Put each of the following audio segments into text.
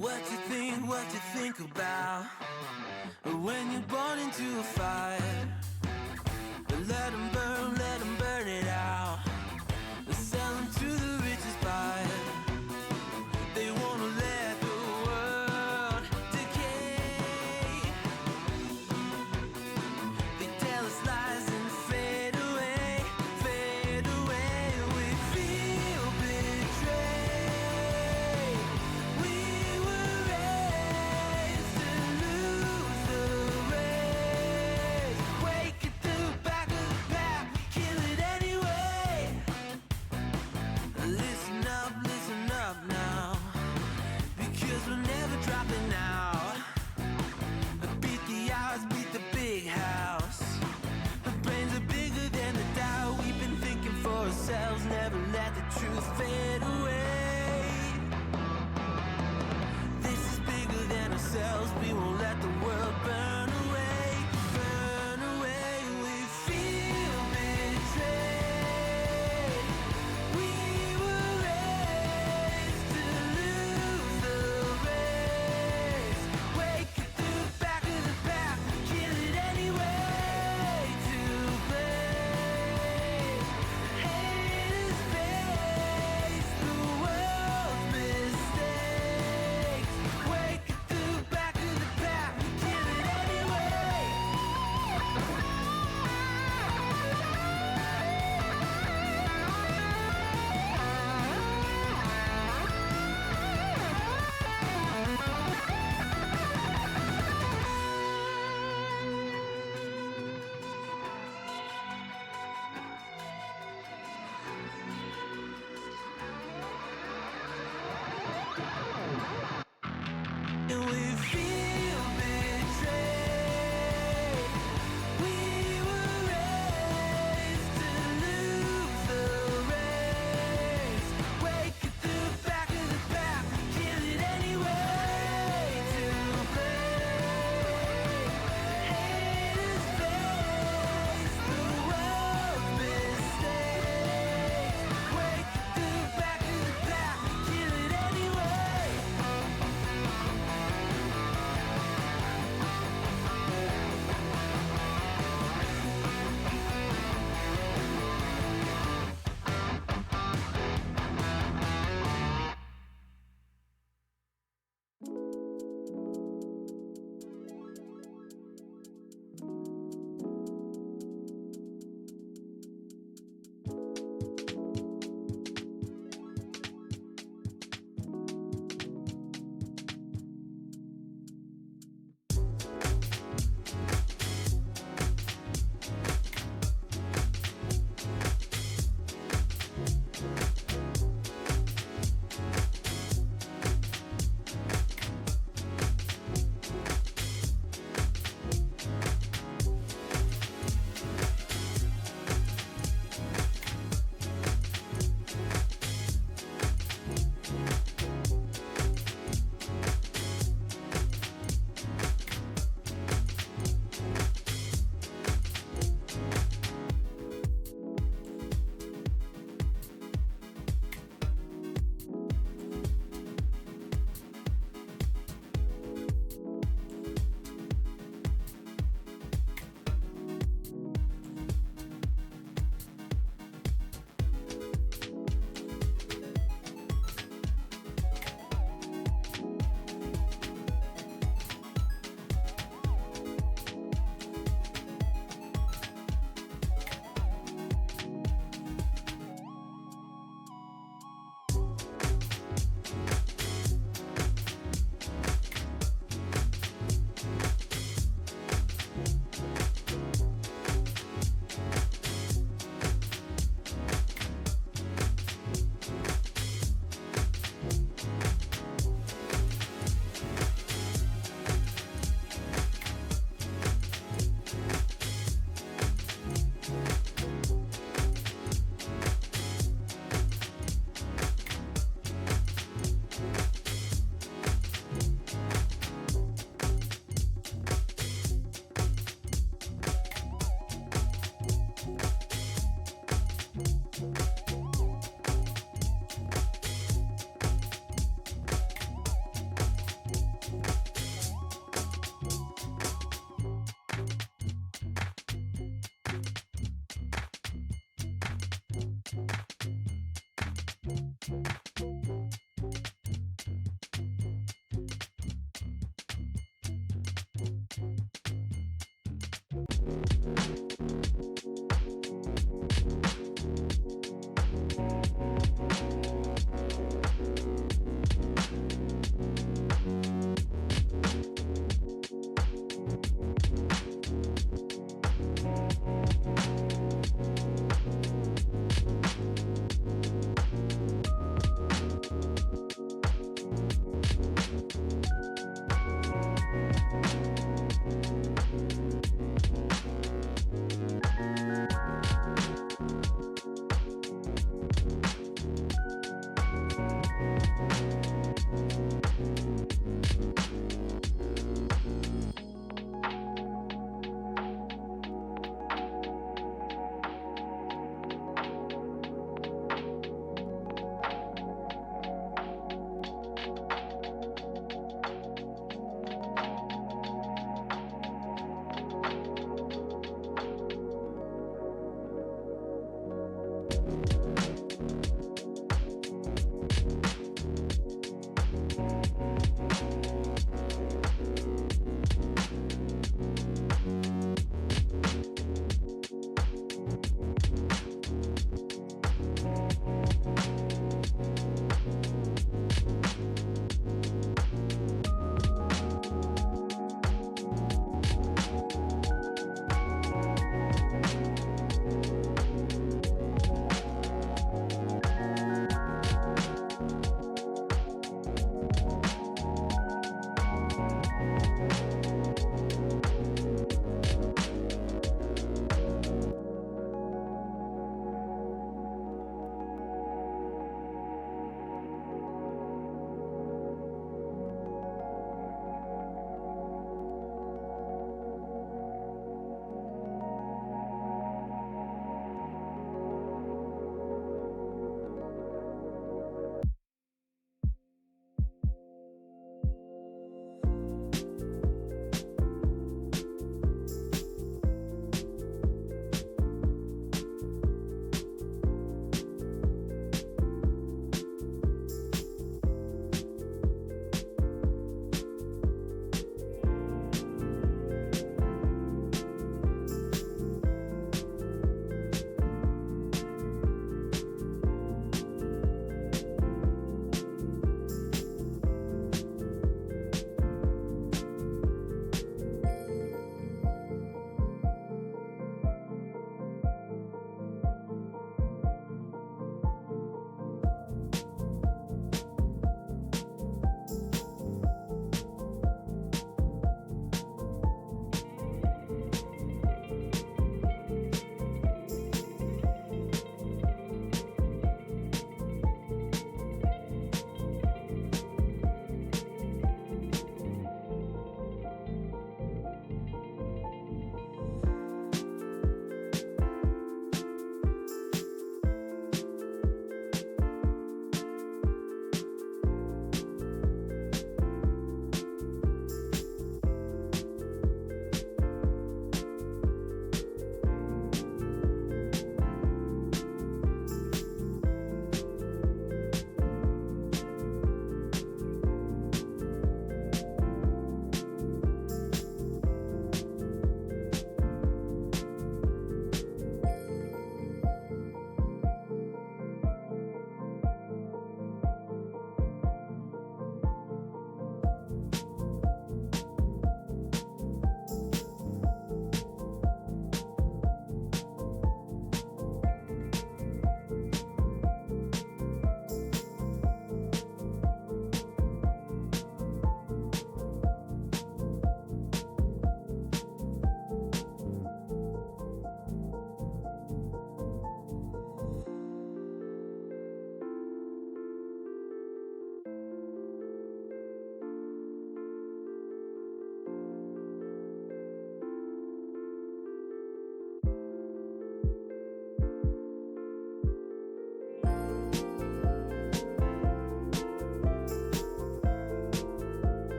What you think about when you're born into a fire? Let them burn it out. Sell them to the richest buyer. They wanna let the world decay. They tell us lies and fade away, fade away. We feel betrayed. We were raised to lose the race.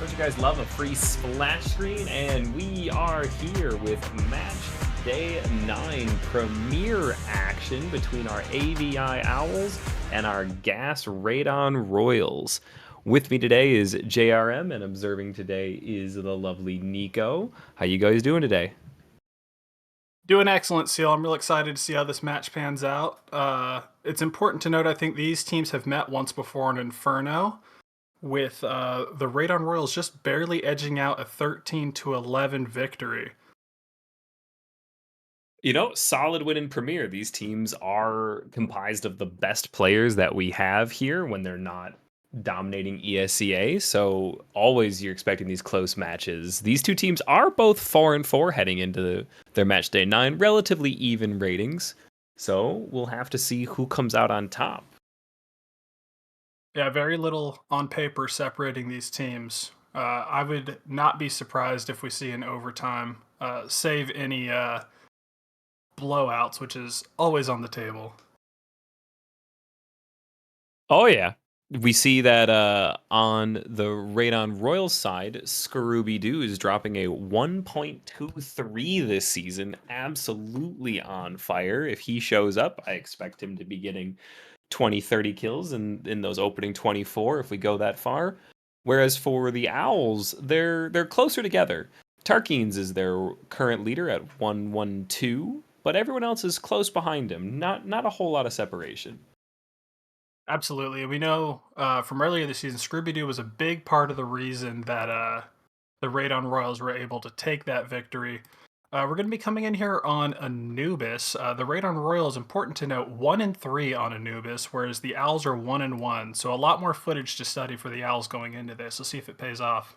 Don't you guys love a free splash screen? And we are here with match day 9 premiere action between our AVI Owls and our Gas Radon Royals. With me today is JRM, and observing today is the lovely Nico. How you guys doing today? Doing excellent, Seal. I'm real excited to see how this match pans out. It's important to note, I think these teams have met once before in Inferno, with the Radon Royals just barely edging out a 13-11 victory. Solid win in Premier. These teams are comprised of the best players that we have here when they're not dominating ESCA. So always you're expecting these close matches. These two teams are both 4-4 heading into their match day 9, relatively even ratings. So we'll have to see who comes out on top. Yeah, very little on paper separating these teams. I would not be surprised if we see an overtime, save any blowouts, which is always on the table. Oh yeah. We see that on the Radon Royals side, Scooby Doo is dropping a 1.23 this season. Absolutely on fire. If he shows up, I expect him to be getting 20, 30 kills in those opening 24 if we go that far. Whereas for the Owls, they're closer together. Tarkins is their current leader at 112, but everyone else is close behind him. Not a whole lot of separation. Absolutely. We know from earlier this season, Scooby Doo was a big part of the reason that the Radon Royals were able to take that victory. We're going to be coming in here on Anubis. The Radon Royals, important to note, 1-3 on Anubis, whereas the Owls are 1-1. So a lot more footage to study for the Owls going into this. We'll see if it pays off.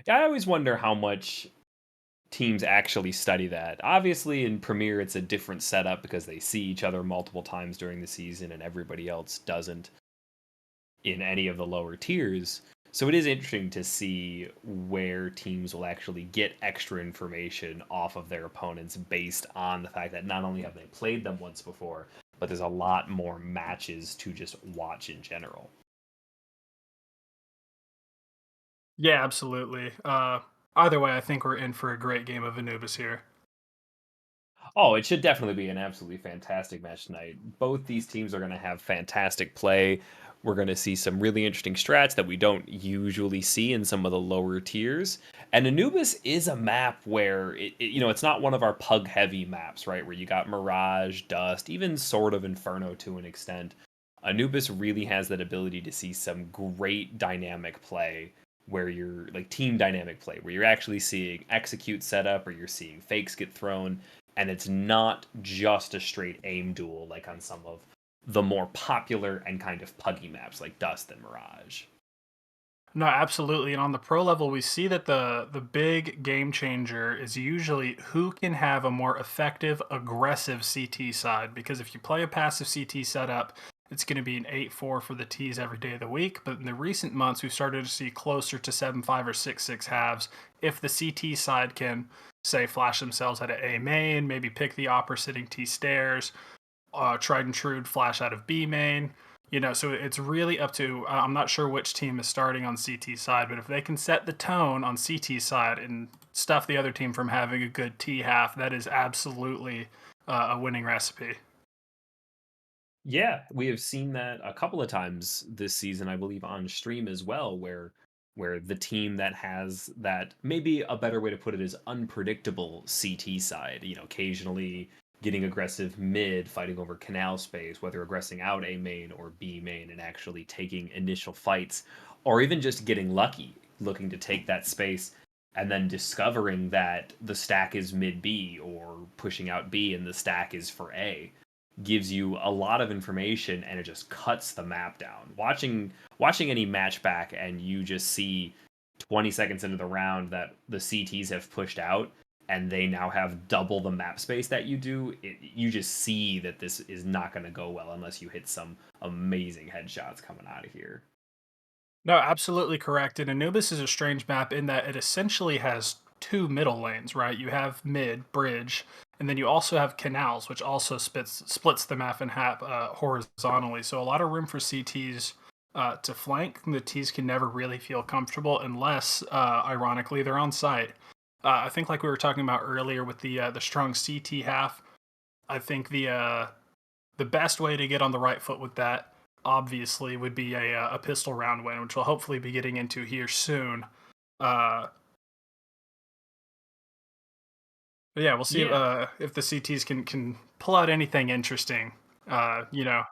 I always wonder how much teams actually study that. Obviously, in Premier, it's a different setup because they see each other multiple times during the season and everybody else doesn't in any of the lower tiers. So it is interesting to see where teams will actually get extra information off of their opponents based on the fact that not only have they played them once before, but there's a lot more matches to just watch in general. Yeah, absolutely. Either way, I think we're in for a great game of Anubis here. Oh, it should definitely be an absolutely fantastic match tonight. Both these teams are going to have fantastic play. We're going to see some really interesting strats that we don't usually see in some of the lower tiers. And Anubis is a map where it's not one of our pug heavy maps, right? Where you got Mirage, Dust, even sort of Inferno to an extent. Anubis really has that ability to see some great dynamic play where you're like team dynamic play, where you're actually seeing execute setup or you're seeing fakes get thrown, and it's not just a straight aim duel like on some of the more popular and kind of puggy maps like Dust and Mirage. No, absolutely. And on the pro level, we see that the big game changer is usually who can have a more effective, aggressive CT side. Because if you play a passive CT setup, it's going to be an 8-4 for the T's every day of the week. But in the recent months, we've started to see closer to 7-5 or 6-6 halves. If the CT side can, say, flash themselves out of A main, maybe pick the opera sitting T stairs, tried and true flash out of B main. So it's really up to. I'm not sure which team is starting on CT side, but if they can set the tone on CT side and stuff the other team from having a good T half, that is absolutely a winning recipe. Yeah, we have seen that a couple of times this season, I believe, on stream as well, where the team that has that, maybe a better way to put it is unpredictable CT side, occasionally getting aggressive mid, fighting over canal space, whether aggressing out A main or B main and actually taking initial fights, or even just getting lucky, looking to take that space and then discovering that the stack is mid B or pushing out B and the stack is for A gives you a lot of information and it just cuts the map down. Watching any match back and you just see 20 seconds into the round that the CTs have pushed out and they now have double the map space that you do, you just see that this is not going to go well unless you hit some amazing headshots coming out of here. No, absolutely correct. And Anubis is a strange map in that it essentially has two middle lanes, right? You have mid, bridge, and then you also have canals, which also splits the map in half horizontally. So a lot of room for CTs to flank, the T's can never really feel comfortable unless, ironically, they're on site. I think, like we were talking about earlier with the strong CT half, I think the best way to get on the right foot with that, obviously, would be a pistol round win, which we'll hopefully be getting into here soon. Uh, but yeah, we'll see Yeah. if the CTs can pull out anything interesting. You know,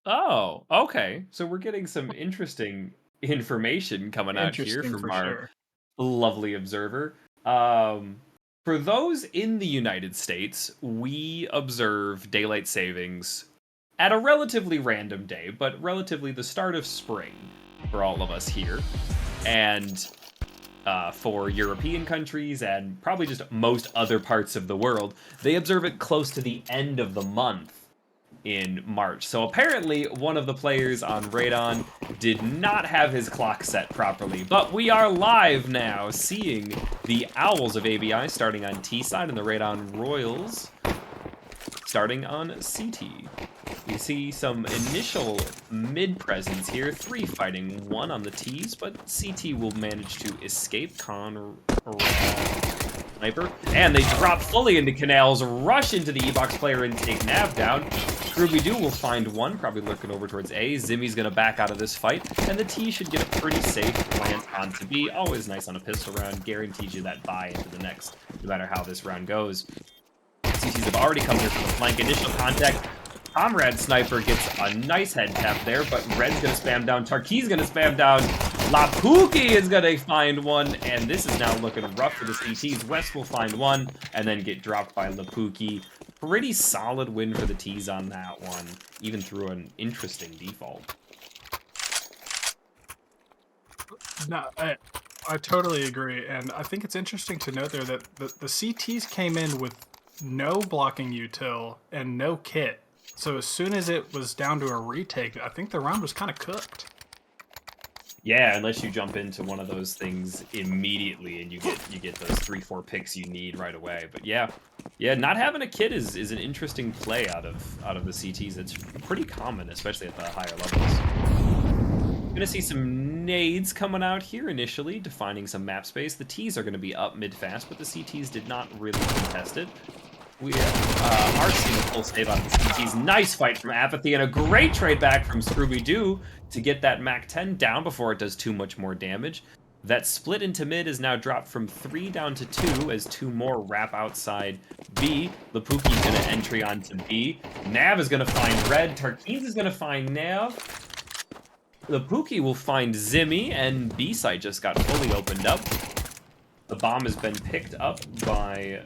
Oh, okay. So we're getting some interesting information coming out here interesting from for our sure. lovely observer. Um, for those in the United States, we observe daylight savings at a relatively random day, but relatively the start of spring for all of us here. And for European countries and probably just most other parts of the world, they observe it close to the end of the month in March. So apparently, one of the players on Radon did not have his clock set properly. But we are live now, seeing the Owls of ABI starting on T side and the Radon Royals starting on CT. You see some initial mid presence here, 3 fighting 1 on the T's, but CT will manage to escape Sniper, and they drop fully into Canals, rush into the E-Box player and take Nav down. Scooby-Doo will find 1, probably lurking over towards A. Zimmy's gonna back out of this fight, and the T should get a pretty safe plant onto B. Always nice on a pistol round, guarantees you that buy into the next, no matter how this round goes. CTs have already come here for the flank. Initial contact. Comrade Sniper gets a nice head tap there, but Red's gonna spam down. Tarkey's gonna spam down. Lapuki is gonna find 1, and this is now looking rough for the CTs. West will find 1, and then get dropped by Lapuki. Pretty solid win for the T's on that one, even through an interesting default. No, I totally agree, and I think it's interesting to note there that the CTs came in with no blocking util and no kit. So as soon as it was down to a retake, I think the round was kind of cooked. Yeah, unless you jump into one of those things immediately and you get those 3-4 picks you need right away. But yeah, not having a kit is an interesting play out of the CTs. It's pretty common, especially at the higher levels. Gonna see some nades coming out here initially, defining some map space. The T's are gonna be up mid fast, but the CTs did not really contest it. We are seeing a full save on the CTs. Nice fight from Apathy and a great trade back from Scooby-Doo to get that Mac 10 down before it does too much more damage. That split into mid is now dropped from 3 down to 2 as 2 more wrap outside B. Lapuki's going to entry onto B. Nav is going to find Red. Tarkeen is going to find Nav. Lapuki will find Zimmy, and B site just got fully opened up. The bomb has been picked up by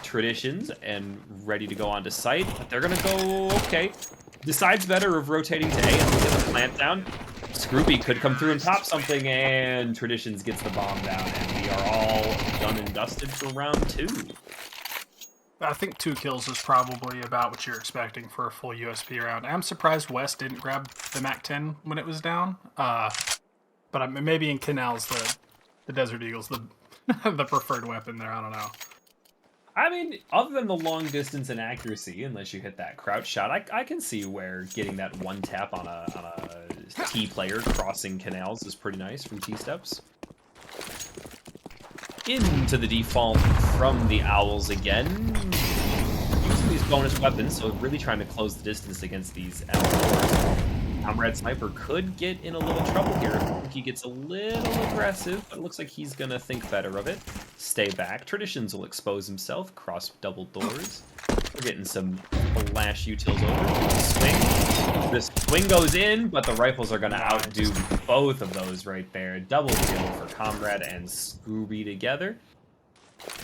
Traditions and ready to go onto site, but they're gonna go okay. Decides better of rotating to A and get the plant down. Scrooby could come through and pop something, and Traditions gets the bomb down, and we are all done and dusted for round 2. I think 2 kills is probably about what you're expecting for a full USP round. I'm surprised West didn't grab the Mac 10 when it was down. But maybe in Canals the Desert Eagle's the the preferred weapon there. I don't know. I mean, other than the long distance and accuracy, unless you hit that crouch shot, I can see where getting that 1 tap on a T player crossing Canals is pretty nice from T steps. Into the default from the Owls again. Using these bonus weapons, so really trying to close the distance against these M4s. Comrade Sniper could get in a little trouble here if he gets a little aggressive, but it looks like he's gonna think better of it. Stay back. Traditions will expose himself, cross double doors. We're getting some flash utils over. Swing. This swing goes in, but the rifles are gonna outdo both of those right there. Double kill for Comrade and Scooby together.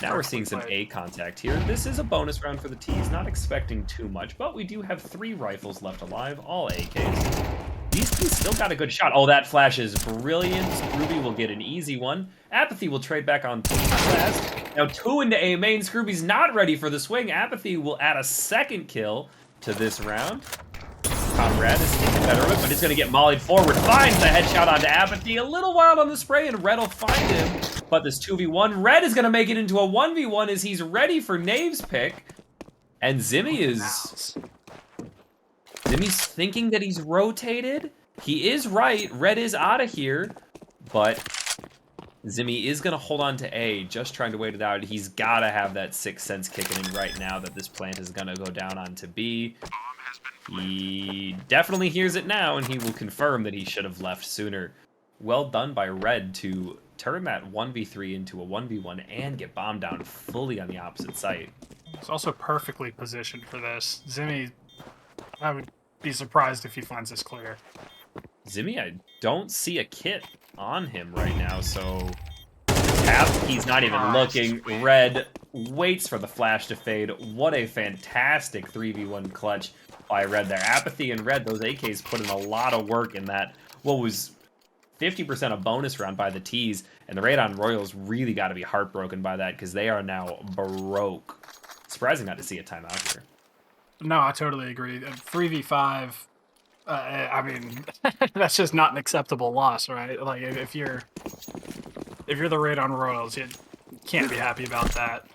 Now we're seeing some A contact here. This is a bonus round for the T's, not expecting too much, but we do have 3 rifles left alive, all AKs. These T's still got a good shot. Oh, that flash is brilliant. Scrooby will get an easy one. Apathy will trade back on last. Now 2 into A main. Scrooby's not ready for the swing. Apathy will add a 2nd kill to this round. Conrad is taking better of it, but he's going to get mollied forward. Finds the headshot onto Apathy. A little wild on the spray, and Red will find him. but this 2v1. Red is going to make it into a 1v1 as he's ready for Knave's pick. And Zimmy's thinking that he's rotated. He is right. Red is out of here, but Zimmy is going to hold on to A, just trying to wait it out. He's got to have that sixth sense kicking in right now that this plant is going to go down onto B. He definitely hears it now, and he will confirm that he should have left sooner. Well done by Red to turn that 1v3 into a 1v1 and get bombed down fully on the opposite site. It's also perfectly positioned for this. Zimmy, I would be surprised if he finds this clear. Zimmy, I don't see a kit on him right now, so tap, he's not even looking. Red waits for the flash to fade. What a fantastic 3v1 clutch by Red there. Apathy and Red, those AKs put in a lot of work in that, what was 50% a bonus round by the T's, and the Radon Royals really got to be heartbroken by that because they are now broke. Surprising not to see a timeout here. No, I totally agree. 3v5, I mean, that's just not an acceptable loss, right? Like, if you're the Radon Royals, you can't be happy about that.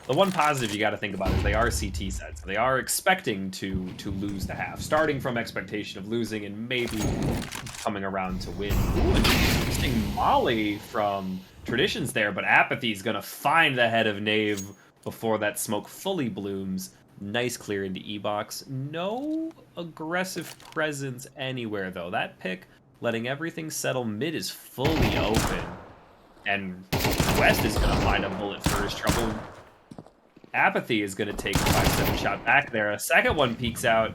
The one positive you got to think about is they are CT sets. So they are expecting to lose the half, starting from expectation of losing and maybe coming around to win. Ooh, an interesting molly from Traditions there, but Apathy is going to find the head of Knave before that smoke fully blooms. Nice clear into E-box. No aggressive presence anywhere, though. That pick, letting everything settle mid, is fully open. And West is going to find a bullet for his trouble. Apathy is going to take a 5-7 shot back there. A second one peeks out.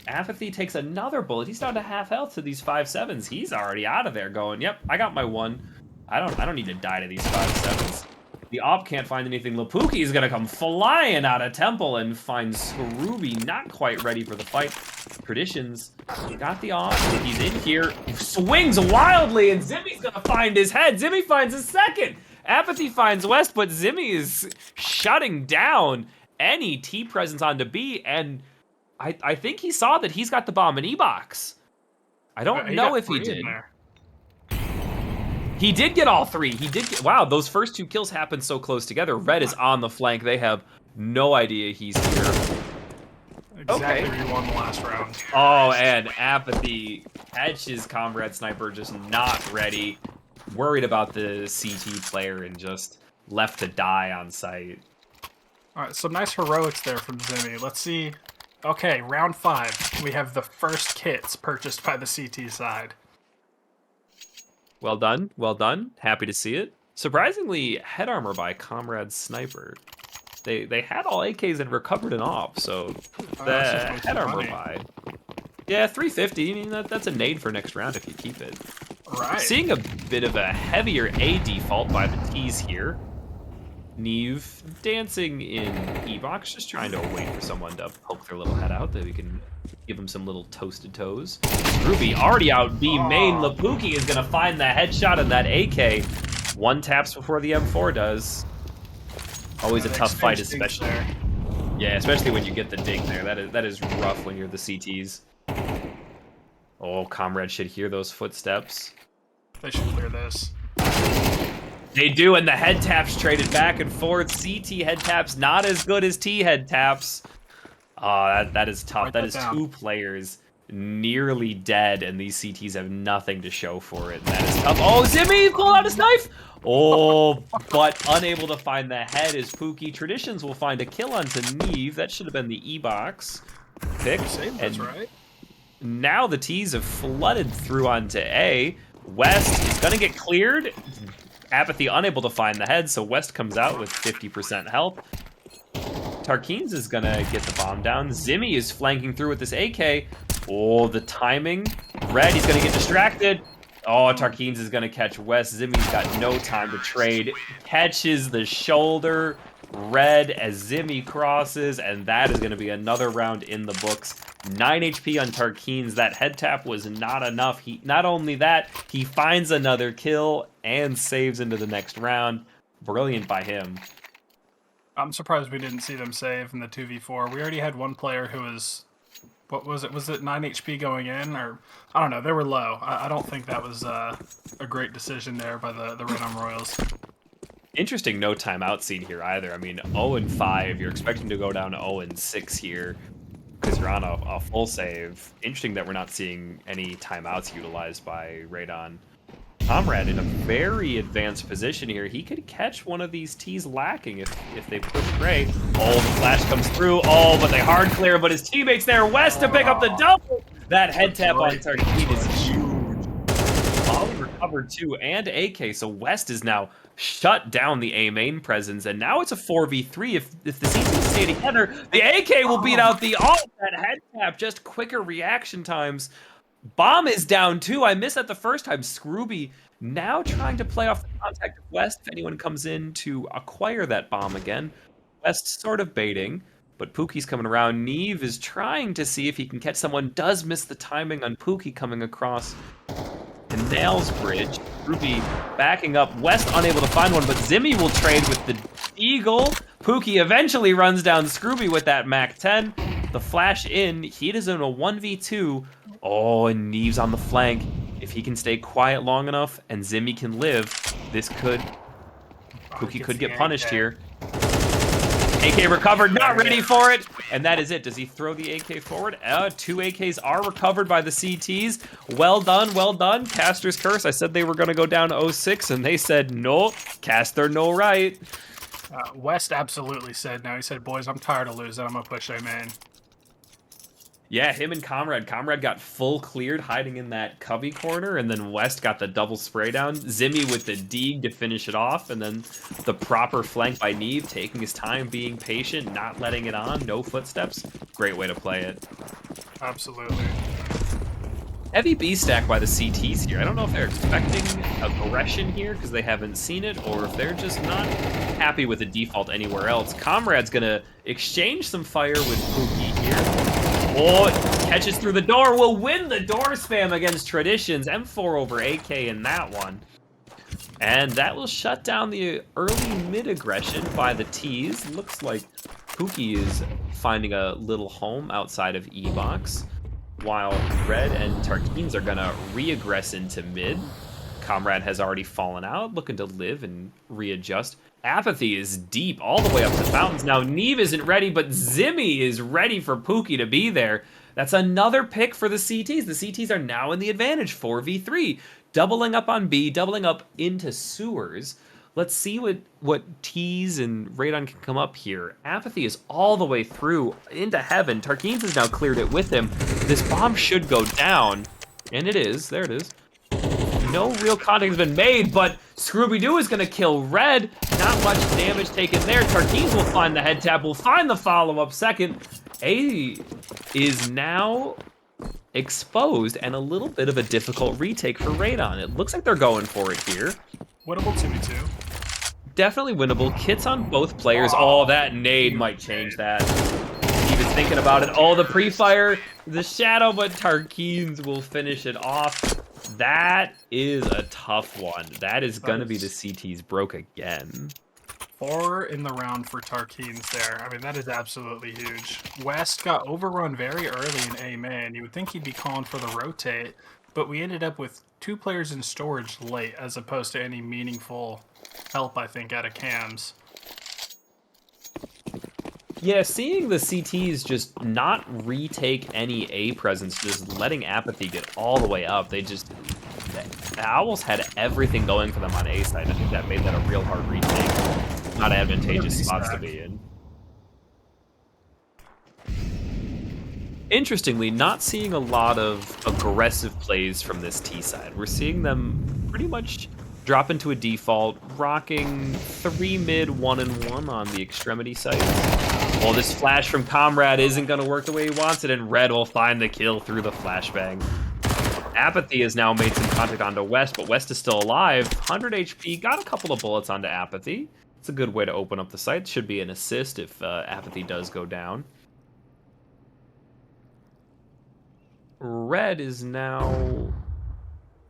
Apathy takes another bullet. He's down to half health to these 5-7s. He's already out of there going, yep, I got my one. I don't need to die to these 5-7s. The op can't find anything. Lapuki is going to come flying out of Temple and find Scrooby not quite ready for the fight. Traditions got the op. He's in here. Swings wildly, and Zimmy's going to find his head. Zimmy finds his second. Apathy finds West, but Zimmy is shutting down any T presence onto B, and I think he saw that he's got the bomb in E-box. I don't know if he did. He did get all three. He did get, wow, those first two kills happened so close together. Red is on the flank. They have no idea he's here. Exactly where you won the last round. Oh, and Apathy catches Comrade Sniper just not ready. Worried about the CT player and just left to die on site. All right, some nice heroics there from Zimmy. Let's see. Okay, round 5. We have the first kits purchased by the CT side. Well done, well done. Happy to see it. Surprisingly, head armor by Comrade Sniper. They had all AKs and recovered an op, so the head armor buy. Yeah, 350. I mean, that's a nade for next round if you keep it. Right. Seeing a bit of a heavier A default by the T's here. Neve dancing in E-box, just trying to wait for someone to poke their little head out that we can give them some little toasted toes. Ruby already out B main. Lapuki is going to find the headshot of that AK. One taps before the M4 does. Always a tough fight, especially. Yeah, especially when you get the dig there. That is rough when you're the CTs. Oh, Comrade should hear those footsteps. They should clear this. They do, and the head taps traded back and forth. CT head taps not as good as T head taps. Oh, that is tough. That is two players nearly dead, and these CTs have nothing to show for it. And that is tough. Oh, Zimmy pulled out his knife! Oh, but unable to find the head is Pookie. Traditions will find a kill onto Neve. That should have been the E-box pick. That's right. Now the T's have flooded through onto A. West is going to get cleared. Apathy unable to find the head, so West comes out with 50% health. Tarkeens is going to get the bomb down. Zimmy is flanking through with this AK. Oh, the timing. Red, he's going to get distracted. Oh, Tarkeens is going to catch West. Zimmy's got no time to trade. Catches the shoulder. Red as Zimmy crosses, and that is going to be another round in the books. 9 HP on Tarkeens. That head tap was not enough. Not only that, he finds another kill and saves into the next round. Brilliant by him. I'm surprised we didn't see them save in the 2v4. We already had one player who was What was it? Was it 9 HP going in? Or I don't know. They were low. I don't think that was a great decision there by the Radon Royals. Interesting no timeout scene here either. I mean, 0-5. You're expecting to go down to 0-6 here because you're on a full save. Interesting that we're not seeing any timeouts utilized by Radon. Comrade in a very advanced position here. He could catch one of these T's lacking if they push Gray. Oh, the flash comes through. Oh, but they hard clear, but his teammate's there. West to pick up the double. That head tap on Tarkin is huge. Volley recovered too, and AK. So West is now shut down the A main presence, and now it's a 4v3. If the CT stay together, the AK will beat out the alt. That head tap, just quicker reaction times. Bomb is down too. I missed that the first time. Scrooby now trying to play off the contact of West if anyone comes in to acquire that bomb again. West sort of baiting, but Pookie's coming around. Neve is trying to see if he can catch someone. Does miss the timing on Pookie coming across and nails bridge. Scrooby backing up. West unable to find one, but Zimmy will trade with the Eagle. Pookie eventually runs down Scrooby with that Mac 10. The flash in. He is in a 1v2. Oh, and Neve's on the flank. If he can stay quiet long enough and Zimmy can live, this could... Pookie could get punished here. AK recovered, not ready for it. And that is it. Does he throw the AK forward? 2 AKs are recovered by the CTs. Well done, well done. Caster's Curse. I said they were going to go down to 0-6, and they said, no, Caster, no right. West absolutely said no. He said, boys, I'm tired of losing. I'm going to push A main. Yeah, him and Comrade. Comrade got full cleared, hiding in that cubby corner, and then West got the double spray down. Zimmy with the Deeg to finish it off, and then the proper flank by Neve, taking his time, being patient, not letting it on, no footsteps. Great way to play it. Absolutely. Heavy B stack by the CTs here. I don't know if they're expecting aggression here because they haven't seen it, or if they're just not happy with the default anywhere else. Comrade's gonna exchange some fire with Pookie here. Oh, catches through the door, will win the door spam against Traditions. M4 over AK in that one. And that will shut down the early mid-aggression by the T's. Looks like Pookie is finding a little home outside of E-Box, while Red and Tarkins are gonna re-aggress into mid. Comrade has already fallen out, looking to live and readjust. Apathy is deep all the way up to Fountains. Now, Neve isn't ready, but Zimmy is ready for Pookie to be there. That's another pick for the CTs. The CTs are now in the advantage, 4v3. Doubling up on B, doubling up into sewers. Let's see what T's and Radon can come up here. Apathy is all the way through into heaven. Tarkins has now cleared it with him. This bomb should go down, and it is. There it is. No real contact has been made, but Scooby-Doo is going to kill Red. Not much damage taken there. Tarkins will find the head tap, will find the follow-up second. A is now exposed and a little bit of a difficult retake for Radon. It looks like they're going for it here. Winnable 2v2. Definitely winnable. Kits on both players. Oh, that nade might change that. Even thinking about it. Oh, the pre-fire, the shadow, but Tarkins will finish it off. That is a tough one. That is going to be the CT's broke again. 4 in the round for Tarkins there. I mean, that is absolutely huge. West got overrun very early in A main. You would think he'd be calling for the rotate, but we ended up with 2 players in storage late as opposed to any meaningful help, I think, out of cams. Yeah, seeing the CTs just not retake any A presence, just letting Apathy get all the way up. The Owls had everything going for them on A side. I think that made that a real hard retake. Not advantageous spots to be in. Interestingly, not seeing a lot of aggressive plays from this T side. We're seeing them pretty much drop into a default, rocking 3 mid, 1 and 1 on the extremity sites. Well, this flash from Comrade isn't going to work the way he wants it, and Red will find the kill through the flashbang. Apathy has now made some contact onto West, but West is still alive. 100 HP, got a couple of bullets onto Apathy. It's a good way to open up the site. Should be an assist if Apathy does go down. Red is now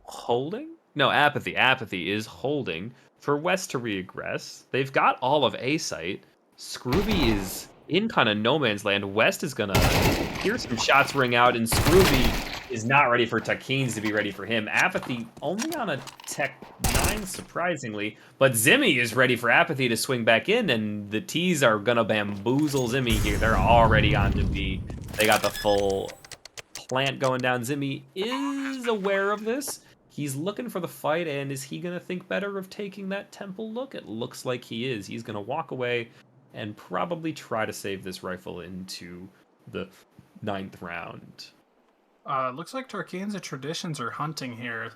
holding? No, Apathy. Apathy is holding for West to reaggress. They've got all of A site. Scrooby is in kind of no man's land. West is gonna hear some shots ring out, and Scrooby is not ready for Takeen's to be ready for him. Apathy only on a Tech 9, surprisingly, but Zimmy is ready for Apathy to swing back in, and the T's are gonna bamboozle Zimmy here. They're already on to B. They got the full plant going down. Zimmy is aware of this. He's looking for the fight, and is he gonna think better of taking that temple look? It looks like he is. He's gonna walk away and probably try to save this rifle into the 9th round. Looks like Tarkeens and Traditions are hunting here.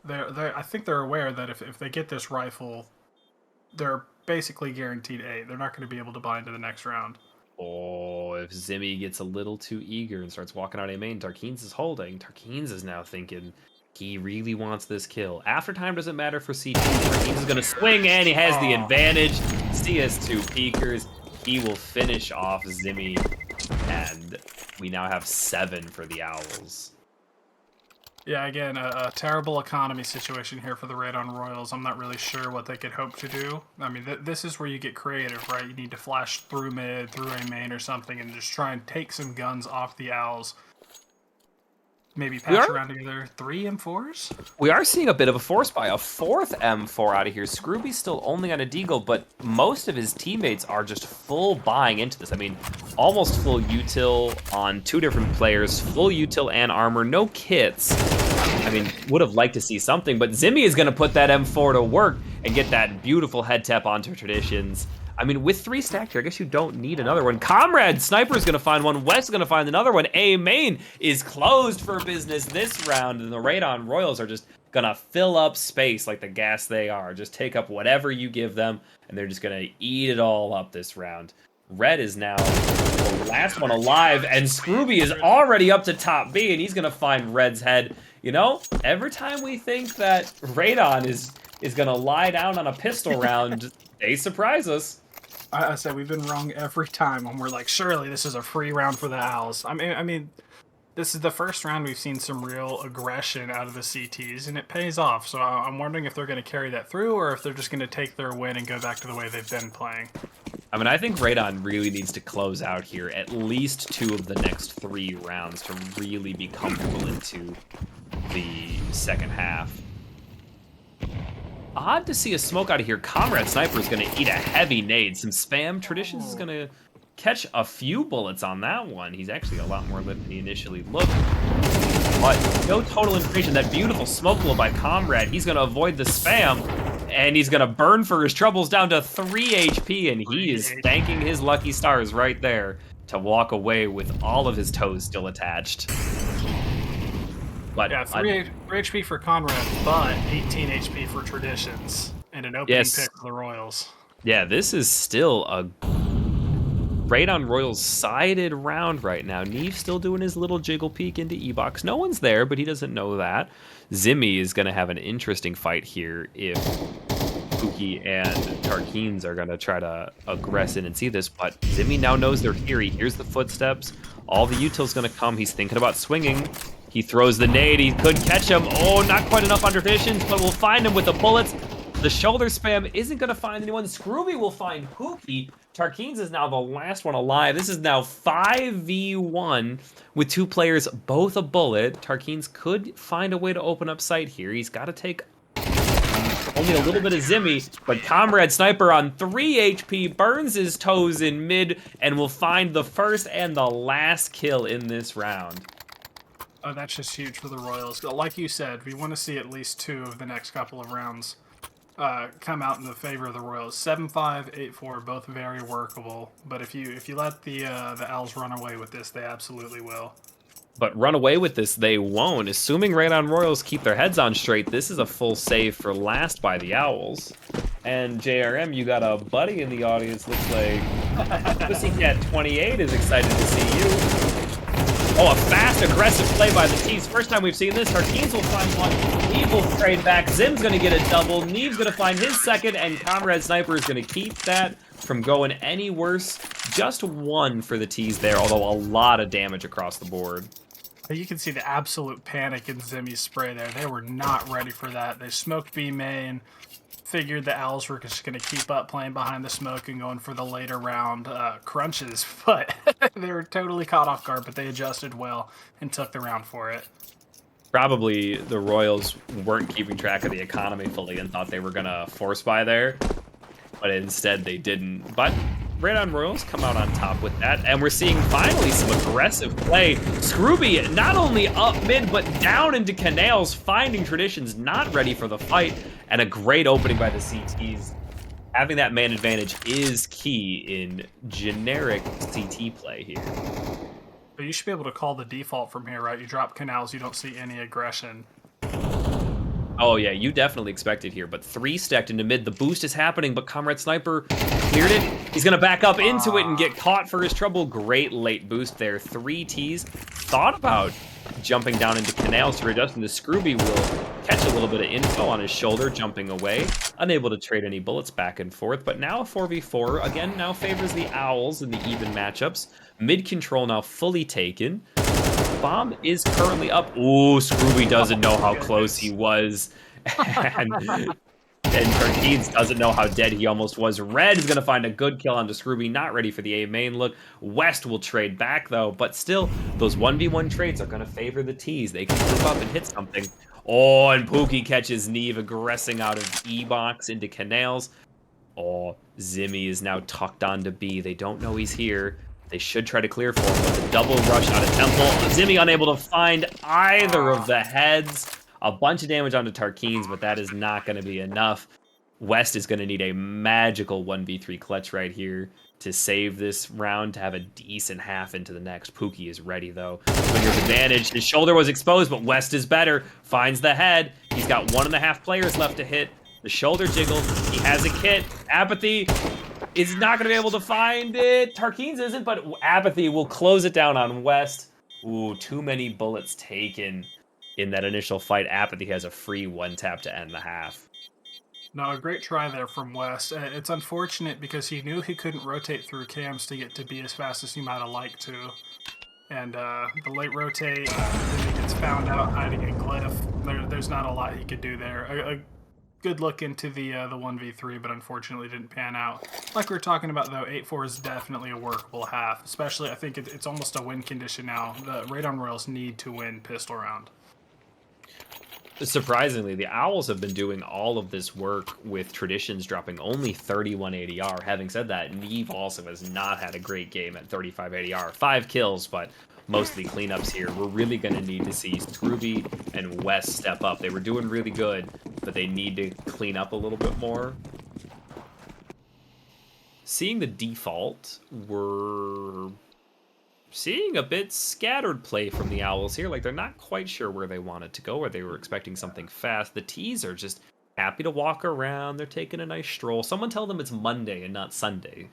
I think they're aware that if they get this rifle, they're basically guaranteed A. They're not going to be able to buy into the next round. Oh, if Zimmy gets a little too eager and starts walking out A main, Tarkeens is holding. Tarkeens is now thinking he really wants this kill. After time doesn't matter for CT. Tarkeens is going to swing, and he has the advantage. CS2 peekers. He will finish off Zimmy, and we now have 7 for the Owls. Yeah, again, a terrible economy situation here for the Radon Royals. I'm not really sure what they could hope to do. I mean, this is where you get creative, right? You need to flash through mid, through a main or something, and just try and take some guns off the Owls. Maybe patch around together 3 M4s? We are seeing a bit of a force buy, a 4th M4 out of here. Scrooby's still only on a deagle, but most of his teammates are just full buying into this. I mean, almost full util on 2 different players, full util and armor, no kits. I mean, would have liked to see something, but Zimmy is going to put that M4 to work and get that beautiful head tap onto Traditions. I mean, with 3 stacked here, I guess you don't need another one. Comrade Sniper is going to find one. West is going to find another one. A main is closed for business this round, and the Radon Royals are just going to fill up space like the gas they are. Just take up whatever you give them, and they're just going to eat it all up this round. Red is now the last one alive, and Scrooby is already up to top B, and he's going to find Red's head. You know, every time we think that Radon is going to lie down on a pistol round, they surprise us. I said we've been wrong every time when we're like, surely this is a free round for the Owls. I mean, this is the first round we've seen some real aggression out of the CTs, and it pays off. So I'm wondering if they're going to carry that through, or if they're just going to take their win and go back to the way they've been playing. I mean, I think Radon really needs to close out here at least 2 of the next 3 rounds to really be comfortable into the second half. Odd to see a smoke out of here. Comrade Sniper is going to eat a heavy nade. Some spam. Traditions is going to catch a few bullets on that one. He's actually a lot more lit than he initially looked. But no total information. That beautiful smoke blow by Comrade. He's going to avoid the spam, and he's going to burn for his troubles down to 3 HP, and he is thanking his lucky stars right there to walk away with all of his toes still attached. But yeah, 3 HP for Conrad, but 18 HP for Traditions, and an opening pick for the Royals. Yeah, this is still a Radon Royals sided round right now. Neve still doing his little jiggle peek into E-Box. No one's there, but he doesn't know that. Zimmy is going to have an interesting fight here if Pookie and Tarkeens are going to try to aggress in and see this, but Zimmy now knows they're here. He hears the footsteps. All the util's going to come. He's thinking about swinging. He throws the nade. He could catch him. Oh, not quite enough under Traditions, but we'll find him with the bullets. The shoulder spam isn't going to find anyone. Scrooby will find Pookie. Tarkeens is now the last one alive. This is now 5v1 with 2 players, both a bullet. Tarkeens could find a way to open up sight here. He's got to take only a little bit of Zimmy, but Comrade Sniper on 3 HP burns his toes in mid and will find the first and the last kill in this round. Oh, that's just huge for the Royals. Like you said, we want to see at least 2 of the next couple of rounds come out in the favor of the Royals. 7-5, 8-4, both very workable. But if you let the Owls run away with this, they absolutely will. But run away with this, they won't. Assuming Radon Royals keep their heads on straight, this is a full save for last by the Owls. And JRM, you got a buddy in the audience, looks like Pussycat 28 is excited to see you. Oh, a fast, aggressive play by the Tees. First time we've seen this. Tarkeens will find one. Neve will trade back. Zim's going to get a double. Neve's going to find his second, and Comrade Sniper is going to keep that from going any worse. Just 1 for the Tees there, although a lot of damage across the board. You can see the absolute panic in Zimmy's spray there. They were not ready for that. They smoked B main, figured the Owls were just going to keep up playing behind the smoke and going for the later round crunches, but they were totally caught off guard, but they adjusted well and took the round for it. Probably the Royals weren't keeping track of the economy fully and thought they were going to force buy there, but instead they didn't. But Radon Royals come out on top with that, and we're seeing finally some aggressive play. Scrooby not only up mid, but down into Canals, finding Traditions not ready for the fight, and a great opening by the CTs. Having that man advantage is key in generic CT play here. But you should be able to call the default from here, right? You drop Canals, you don't see any aggression. Oh yeah, you definitely expect it here, but 3 stacked into mid. The boost is happening, but Comrade Sniper cleared it. He's gonna back up into it and get caught for his trouble. Great late boost there. 3 Ts. Thought about jumping down into Canals to readjust, and the Scrooby will catch a little bit of info on his shoulder, jumping away. Unable to trade any bullets back and forth, but now a 4v4. Again, now favors the Owls in the even matchups. Mid control now fully taken. Bomb is currently up. Ooh, Scrooby doesn't know how close he was. And Tarkeens doesn't know how dead he almost was. Red is going to find a good kill onto Scrooby. Not ready for the A main look. West will trade back, though. But still, those 1v1 trades are going to favor the Ts. They can move up and hit something. Oh, and Pookie catches Neve aggressing out of E-box into Canals. Oh, Zimmy is now tucked onto B. They don't know he's here. They should try to clear for him, but the double rush out of Temple. Zimmy unable to find either of the heads. A bunch of damage onto Tarkeens, but that is not going to be enough. West is going to need a magical 1v3 clutch right here to save this round, to have a decent half into the next. Pookie is ready, though. Swinger's advantage. His shoulder was exposed, but West is better. Finds the head. He's got 1.5 players left to hit. The shoulder jiggles. He has a kit. Apathy is not going to be able to find it. Tarkeens isn't, but Apathy will close it down on West. Ooh, too many bullets taken in that initial fight. Apathy has a free 1-tap to end the half. No, a great try there from West. It's unfortunate because he knew he couldn't rotate through cams to get to B as fast as he might have liked to. And the late rotate, then he gets found out hiding a glyph. There's not a lot he could do there. A good look into the 1v3, but unfortunately didn't pan out. Like we were talking about, though, 8-4 is definitely a workable half. Especially, I think it's almost a win condition now. The Radon Royals need to win pistol round. Surprisingly, the Owls have been doing all of this work with Traditions dropping only 31 ADR. Having said that, Neve also has not had a great game at 35 ADR. 5 kills, but mostly cleanups here. We're really going to need to see Scrooby and West step up. They were doing really good, but they need to clean up a little bit more. Seeing the default, we're seeing a bit scattered play from the Owls here. Like, they're not quite sure where they wanted to go, or they were expecting something fast. The Ts are just happy to walk around. They're taking a nice stroll. Someone tell them it's Monday and not Sunday.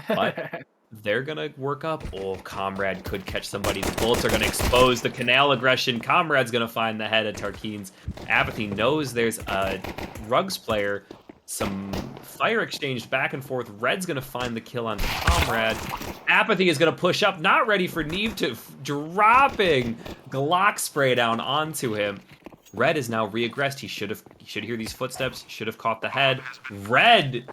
But they're going to work up. Oh, Comrade could catch somebody. The bullets are going to expose the Canal aggression. Comrade's going to find the head of Tarkeens. Apathy knows there's a Rugs player. Some fire exchanged back and forth. Red's going to find the kill on Comrade. Apathy is going to push up. Not ready for Neve to dropping Glock spray down onto him. Red is now re-aggressed. He should hear these footsteps. Should have caught the head. Red.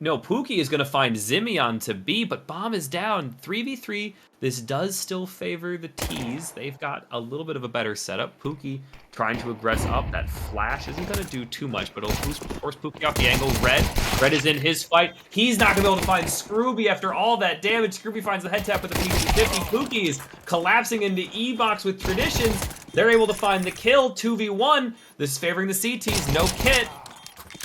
No, Pookie is going to find Zimmy on to B, but Bomb is down. 3v3. This does still favor the Ts. They've got a little bit of a better setup. Pookie trying to aggress up. That flash isn't going to do too much, but it'll force Pookie off the angle. Red is in his fight. He's not going to be able to find Scrooby after all that damage. Scrooby finds the head tap with the PC-50. Pookie is collapsing into E-box with Traditions. They're able to find the kill. 2v1. This is favoring the CTs. No kit.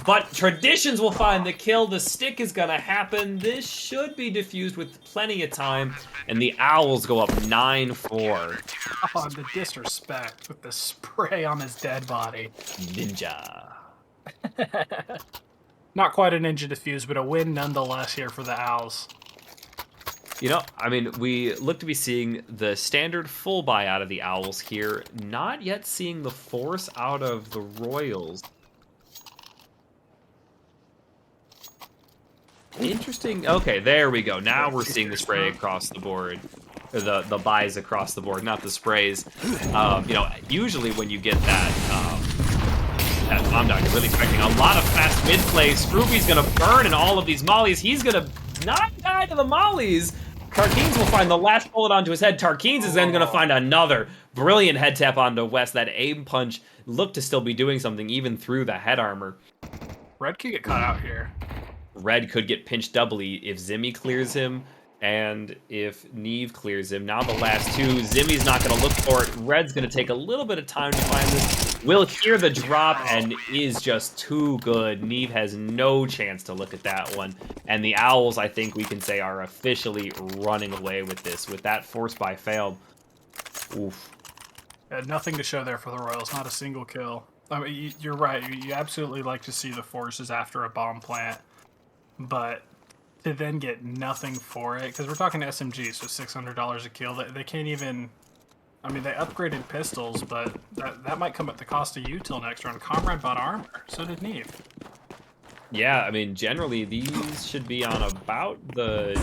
But Traditions will find the kill. The stick is going to happen. This should be diffused with plenty of time. And the Owls go up 9-4. Oh, the disrespect with the spray on his dead body. Ninja. Not quite a ninja diffuse, but a win nonetheless here for the Owls. You know, I mean, we look to be seeing the standard full buy out of the Owls here. Not yet seeing the force out of the Royals. Interesting. Okay, there we go. Now we're seeing the spray across the board. The buys across the board, not the sprays. You know, usually when you get that bomb down, you're really expecting a lot of fast mid play. Scrooby's gonna burn in all of these mollies. He's gonna not die to the mollies. Tarkeens will find the last bullet onto his head. Tarkeens is then gonna find another brilliant head tap onto West. That aim punch looked to still be doing something even through the head armor. Red could get caught out here. Red could get pinched doubly if Zimmy clears him and if Neve clears him. Now the last two, Zimmy's not going to look for it. Red's going to take a little bit of time to find this. Will hear the drop and is just too good. Neve has no chance to look at that one. And the Owls, I think we can say, are officially running away with this. With that force buy failed. Oof. Nothing to show there for the Royals. Not a single kill. I mean, you're right. You absolutely like to see the forces after a bomb plant. But to then get nothing for it, because we're talking SMG, so $600 a kill. They can't even. I mean, they upgraded pistols, but that might come at the cost of util next round. Comrade bought armor, so did Neve. Yeah, I mean, generally these should be on about the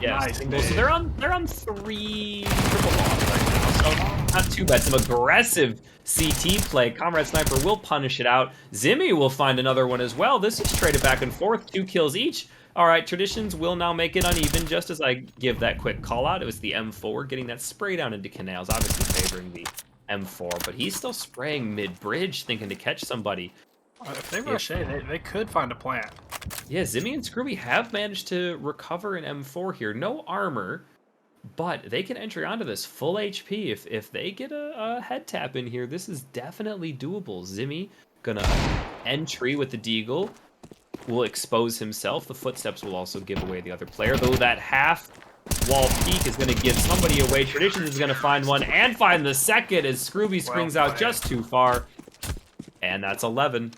Nice, single. So they're on 3 triple bombs right now. So not too bad. Some aggressive CT play. Comrade Sniper will punish it out. Zimmy will find another one as well. This is traded back and forth, 2 kills each. All right, Traditions will now make it uneven, just as I give that quick call out. It was the M4 getting that spray down into canals, obviously favoring the M4, but he's still spraying mid-bridge, thinking to catch somebody. If they rush A, they could find a plant. Yeah, Zimmy and Scrooby have managed to recover an M4 here. No armor, but they can entry onto this full HP. If they get a head tap in here, this is definitely doable. Zimmy gonna entry with the Deagle. Will expose himself. The footsteps will also give away the other player, though that half wall peek is going to give somebody away. Traditions is going to find one and find the second as Scrooby springs out just too far. And that's 11.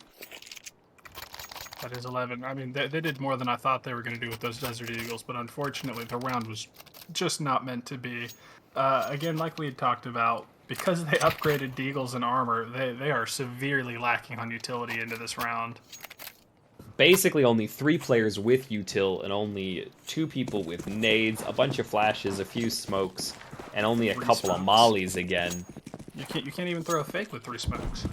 That is 11. I mean, they did more than I thought they were going to do with those Desert Eagles, but unfortunately the round was just not meant to be. Again, like we had talked about, because they upgraded Deagles and armor, they are severely lacking on utility into this round. Basically only 3 players with util and only 2 people with nades, a bunch of flashes, a few smokes, and only a couple of mollies again. You can't even throw a fake with 3 smokes.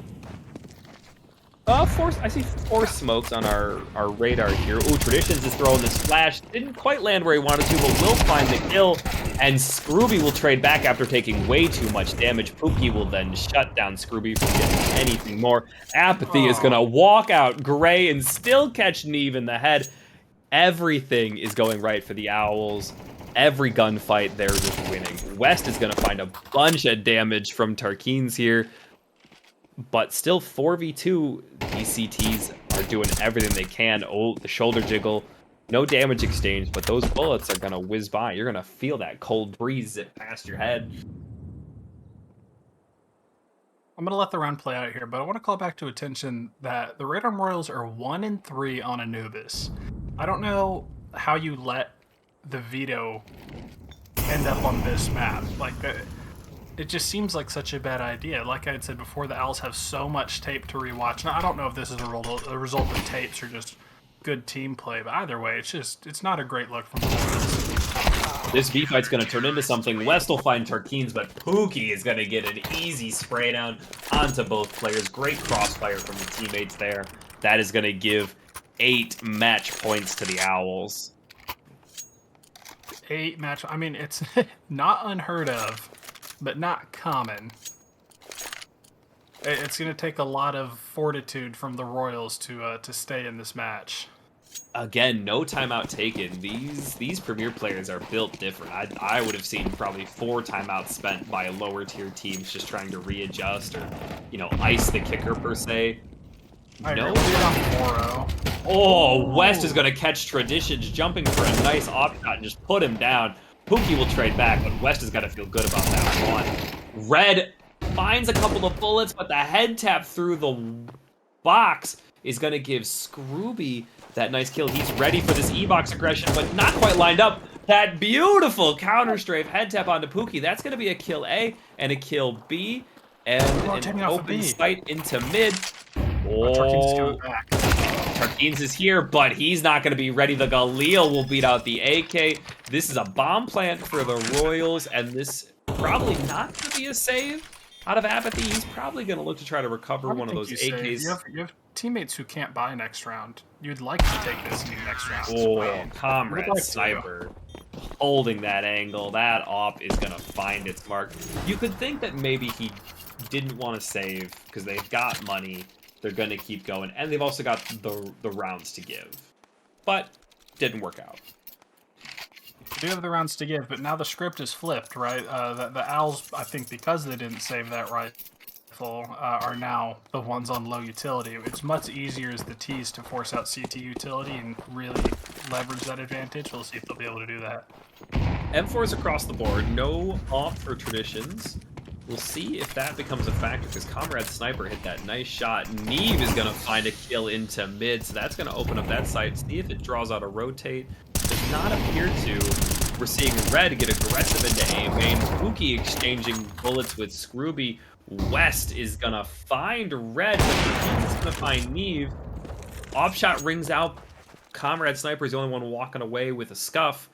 I see 4 smokes on our radar here. Ooh, Traditions is throwing this flash. Didn't quite land where he wanted to, but will find the kill. And Scrooby will trade back after taking way too much damage. Pookie will then shut down Scrooby from getting anything more. Apathy is going to walk out Gray and still catch Neve in the head. Everything is going right for the Owls. Every gunfight, they're just winning. West is going to find a bunch of damage from Tarkeens here. But still 4v2, these CTs are doing everything they can. Oh, the shoulder jiggle. No damage exchange, but those bullets are going to whiz by. You're going to feel that cold breeze zip past your head. I'm going to let the round play out here, but I want to call back to attention that the Radar Royals are 1-3 on Anubis. I don't know how you let the veto end up on this map. Like, it just seems like such a bad idea. Like I had said before, the Owls have so much tape to rewatch. Now, I don't know if this is a result of tapes or just good team play, but either way, it's not a great look from the Royals. This B-fight's going to turn into something. West will find Tarkeens, but Pookie is going to get an easy spray down onto both players. Great crossfire from the teammates there. That is going to give 8 match points to the Owls. 8 match. I mean, it's not unheard of, but not common. It's going to take a lot of fortitude from the Royals to stay in this match. Again, no timeout taken. These premier players are built different. I would have seen probably 4 timeouts spent by lower tier teams just trying to readjust or, ice the kicker per se. No. Oh, West is going to catch Traditions jumping for a nice off shot and just put him down. Pookie will trade back, but West has got to feel good about that one. Red finds a couple of bullets, but the head tap through the box is going to give Scrooby that nice kill. He's ready for this E-box aggression, but not quite lined up. That beautiful counter strafe head tap onto Pookie. That's going to be a kill A and a kill B. And an open sight into mid. Oh, Tarkeens is here, but he's not going to be ready. The Galil will beat out the AK. This is a bomb plant for the Royals, and this probably not going to be a save out of Apathy. He's probably going to look to try to recover one of those AKs. teammates who can't buy next round, you'd like to take this in the next round. Oh, Comrade like to. Sniper holding that angle. That op is going to find its mark. You could think that maybe he didn't want to save because they've got money. They're going to keep going. And they've also got the rounds to give. But didn't work out. They do have the rounds to give, but now the script is flipped, right? The Owls, I think because they didn't save that rifle, are now the ones on low utility. It's much easier as the Ts to force out CT utility and really leverage that advantage. We'll see if they'll be able to do that. M4s across the board, no off for traditions. We'll see if that becomes a factor, because Comrade Sniper hit that nice shot. Neve is going to find a kill into mid, so that's going to open up that site. See if it draws out a rotate. Does not appear to. We're seeing Red get aggressive into A main. Pookie exchanging bullets with Scrooby. West is going to find Red, but he's going to find Neve. Opshot rings out. Comrade Sniper is the only one walking away with a scuff.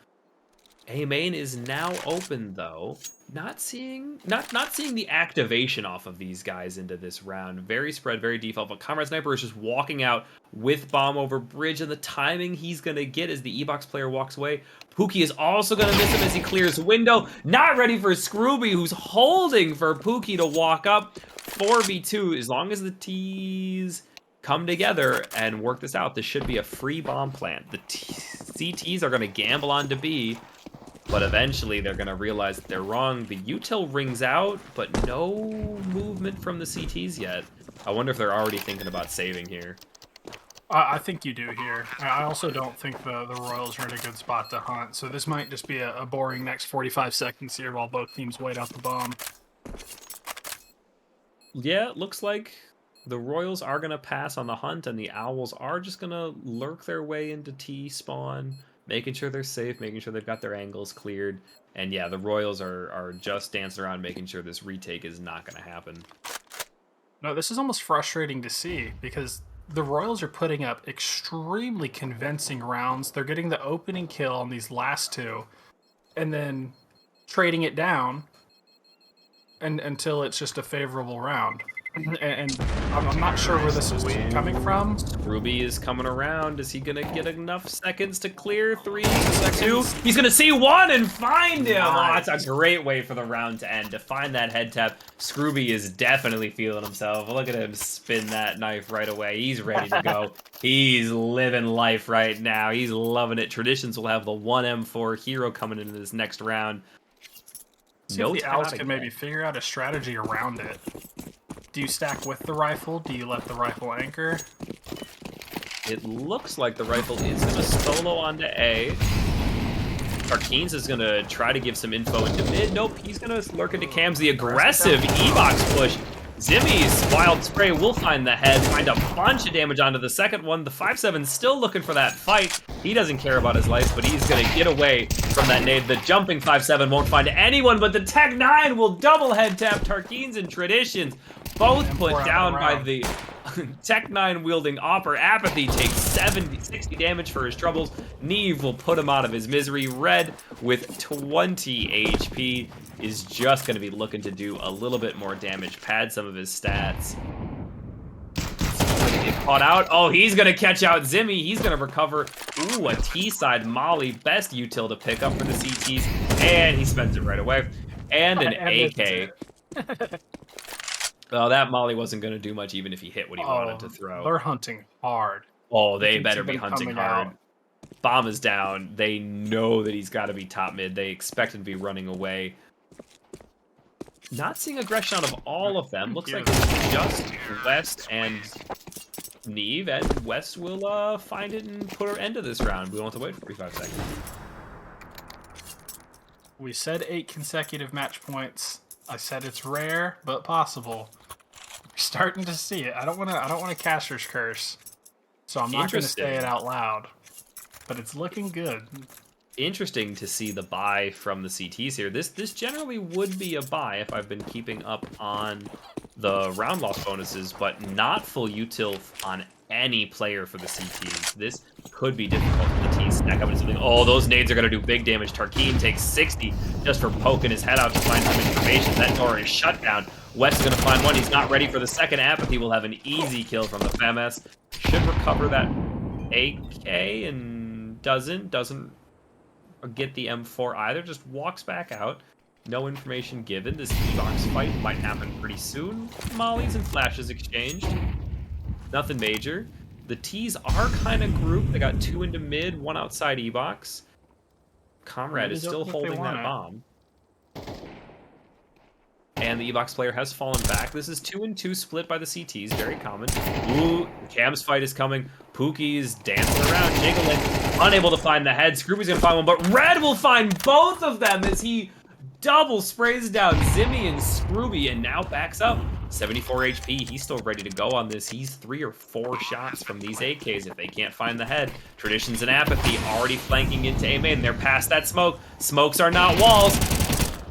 A main is now open though. Not seeing the activation off of these guys into this round. Very spread, very default, but Comrade Sniper is just walking out with bomb over bridge, and the timing he's gonna get as the E-Box player walks away. Pookie is also gonna miss him as he clears window. Not ready for Scrooby, who's holding for Pookie to walk up. 4v2, as long as the T's come together and work this out, this should be a free bomb plant. The CTs are gonna gamble on to B, but eventually they're going to realize that they're wrong. The util rings out, but no movement from the CTs yet. I wonder if they're already thinking about saving here. I think you do here. I also don't think the Royals are in a good spot to hunt, so this might just be a boring next 45 seconds here while both teams wait out the bomb. Yeah, it looks like the Royals are going to pass on the hunt, and the Owls are just going to lurk their way into T spawn, making sure they're safe, making sure they've got their angles cleared. And yeah, the Royals are just dancing around making sure this retake is not going to happen. No, this is almost frustrating to see because the Royals are putting up extremely convincing rounds. They're getting the opening kill on these last two and then trading it down until it's just a favorable round. And I'm not sure where this is coming from. Ruby is coming around. Is he going to get enough seconds to clear? 3, 2. He's going to see 1 and find him. Nice. Oh, that's a great way for the round to end. To find that head tap. Scrooby is definitely feeling himself. Look at him spin that knife right away. He's ready to go. He's living life right now. He's loving it. Traditions will have the 1M4 hero coming into this next round. See if the Owls can maybe figure out a strategy around it. Do you stack with the rifle? Do you let the rifle anchor? It looks like the rifle is going to solo onto A. Raccoons is going to try to give some info into mid. Nope, he's going to lurk into cams. The aggressive E-Box push. Zimmy's Wild Spray will find the head, find a bunch of damage onto the second one. The 5-7 still looking for that fight. He doesn't care about his life, but he's going to get away from that nade. The jumping 5-7 won't find anyone, but the Tech 9 will double head tap Tarkeens and Traditions. Both put down by the Tech 9 wielding Opper. Apathy takes 60 damage for his troubles. Neve will put him out of his misery. Red with 20 HP is just going to be looking to do a little bit more damage, pad some of his stats. Get caught out. Oh, he's going to catch out Zimmy. He's going to recover. Ooh, a T-side Molly. Best util to pick up for the CTs. And he spends it right away. And an AK. Well, that Molly wasn't going to do much even if he hit what he wanted to throw. They're hunting hard. Oh, they better be hunting hard. Bomb is down. They know that he's got to be top mid. They expect him to be running away. Not seeing aggression out of all of them. Looks like it's just West and Neve, and West will find it and put an end to this round. We don't have to wait for 45 seconds. We said 8 consecutive match points. I said it's rare, but possible. We're starting to see it. I don't want to caster's curse, so I'm not going to say it out loud. But it's looking good. Interesting to see the buy from the CTs here. This generally would be a buy if I've been keeping up on the round loss bonuses, but not full util on any player for the CTs. This could be difficult for the team can stack up into something. Oh, those nades are going to do big damage. Tarkeen takes 60 just for poking his head out to find some information. That door is shut down. West is going to find one. He's not ready for the second. Apathy will have an easy kill from the FEMS. Should recover that AK and doesn't get the M4 either. Just walks back out. No information given. This box fight might happen pretty soon. Mollies and flashes exchanged. Nothing major. The T's are kind of grouped. They got 2 into mid, 1 outside E-box. Comrade is still holding that bomb. And the E-box player has fallen back. This is 2 and 2 split by the CTs. Very common. Ooh, Cam's fight is coming. Pookie's dancing around, jiggling. Unable to find the head. Scrooby's going to find one, but Red will find both of them as he double sprays down Zimmy and Scrooby and now backs up. 74 HP. He's still ready to go on this. He's 3 or 4 shots from these AKs if they can't find the head. Traditions and Apathy already flanking into A main. They're past that smoke. Smokes are not walls.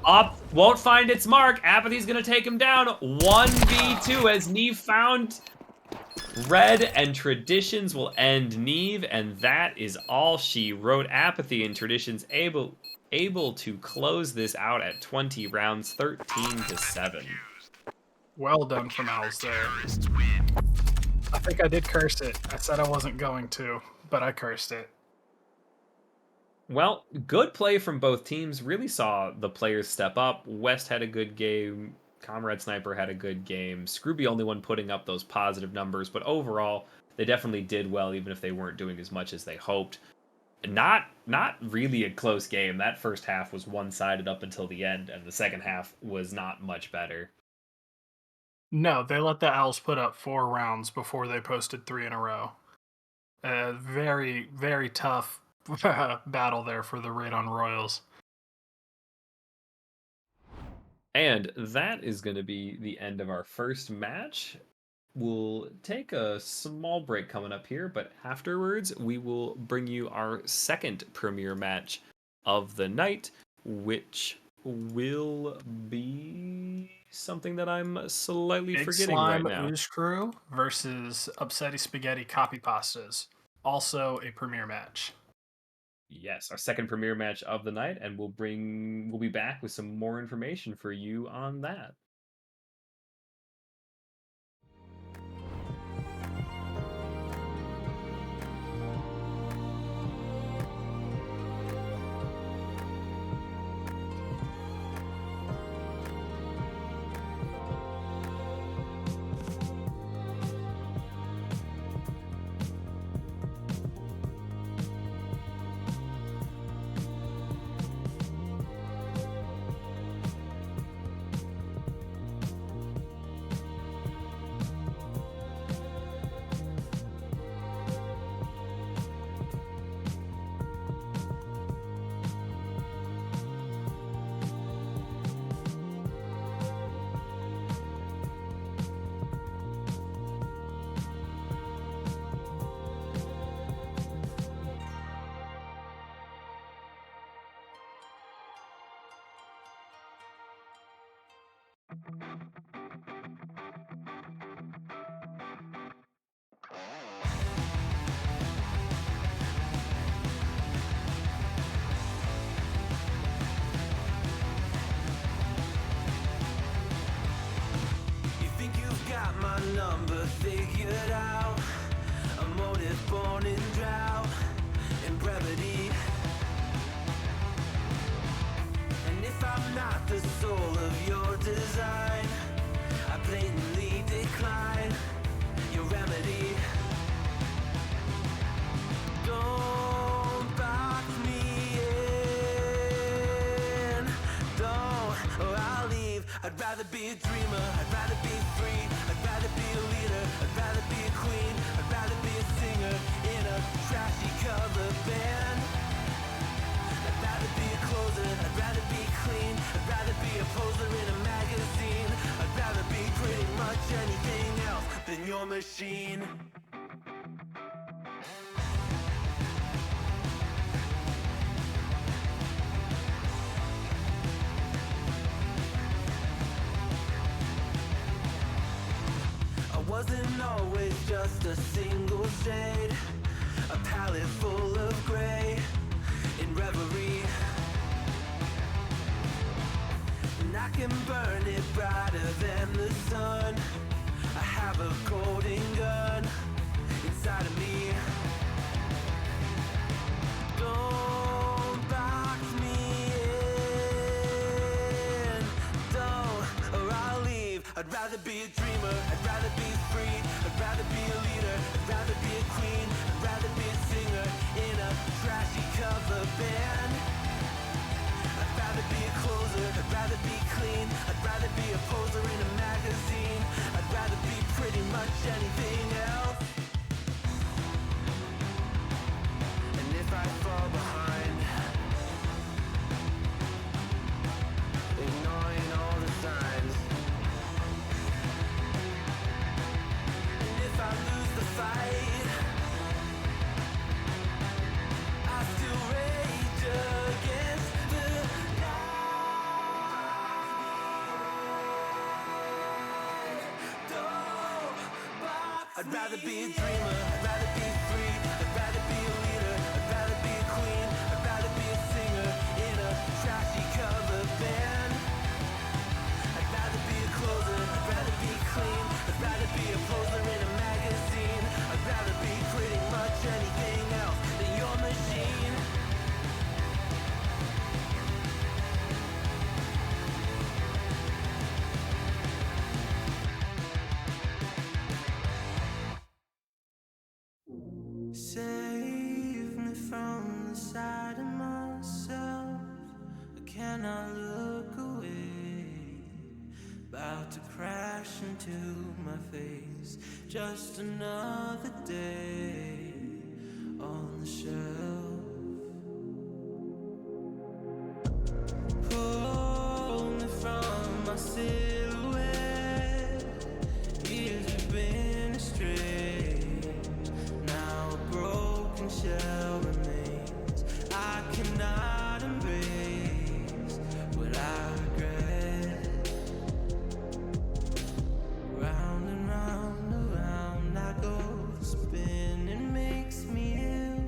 Up, won't find its mark. Apathy's gonna take him down. 1v2 as Neve found Red, and Traditions will end Neve, and that is all she wrote. Apathy and Traditions able to close this out at 20 rounds, 13-7. Well done from Owls there. I think I did curse it. I said I wasn't going to, but I cursed it. Well, good play from both teams. Really saw the players step up. West had a good game. Comrade Sniper had a good game. Scrooby only one putting up those positive numbers, but overall, they definitely did well, even if they weren't doing as much as they hoped. Not really a close game. That first half was one-sided up until the end, and the second half was not much better. No, they let the Owls put up 4 rounds before they posted 3 in a row. Very, very tough battle there for the raid on Royals. And that is going to be the end of our first match. We'll take a small break coming up here, but afterwards we will bring you our second premiere match of the night, which will be something that I'm slightly forgetting right now. Ooze Crew versus Upsetty Spaghetti Copy Pastas. Also a premiere match. Yes, our second premiere match of the night, and we'll be back with some more information for you on that. Number figured out, a motive born in drought and brevity. And if I'm not the soul of your design, I blatantly decline your remedy. Don't box me in, don't, or I'll leave. I'd rather be a dreamer, I'd rather be free. I'd rather be a leader, I'd rather be a queen, I'd rather be a singer in a trashy cover band. I'd rather be a closer, I'd rather be clean, I'd rather be a poser in a magazine. I'd rather be pretty much anything else than your machine. Wasn't always just a single shade, a palette full of gray in reverie. And I can burn it brighter than the sun. I have a golden gun inside of me. Don't box me in, don't, or I'll leave. I'd rather be a dreamer, I'd rather be free, I'd rather be a leader, I'd rather be a queen, I'd rather be a singer in a trashy cover band. I'd rather be a closer, I'd rather be clean, I'd rather be a poser in a magazine, I'd rather be pretty much anything else. And if I fall behind, ignoring all the signs, and if I lose the fight, I still rage against the night. Don't box I'd rather be a dreamer, I'd rather be free, I'd rather be a leader, I'd rather be a queen, I'd rather be a singer in a trashy cover band. I'd rather be a closer, I'd rather be clean, I'd rather be a poser in a magazine, I'd rather be pretty much anything else than your machine. Save me from the side of myself. I cannot look away. About to crash into my face. Just another day on the shelf. Pull me from my silhouette. Years have been astray. Now a broken shell remains. I cannot embrace what I regret. Round and round, around I go. The spinning makes me ill.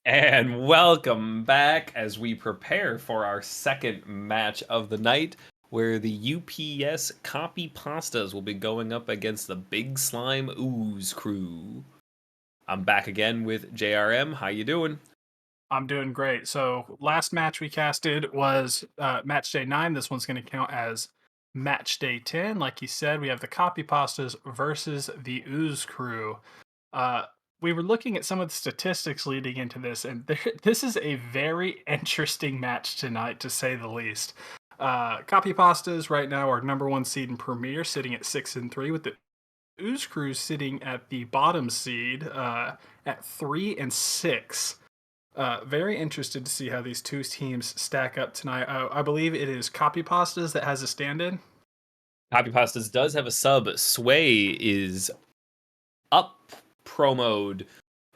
And welcome back as we prepare for our second match of the night, where the UPS Copy Pastas will be going up against the Big Slime Ooze crew. I'm back again with JRM. How you doing? I'm doing great. So last match we casted was match day 9. This one's going to count as match day 10. Like you said, we have the Copy Pastas versus the Ooze crew. We were looking at some of the statistics leading into this, and this is a very interesting match tonight, to say the least. Copy Pastas right now are number 1 seed in Premier, sitting at 6-3, with the Ooze crew sitting at the bottom seed at 3-6. Very interested to see how these two teams stack up tonight. I believe it is Copy Pastas that has a stand-in. Copy Pastas does have a sub. Sway is up promoed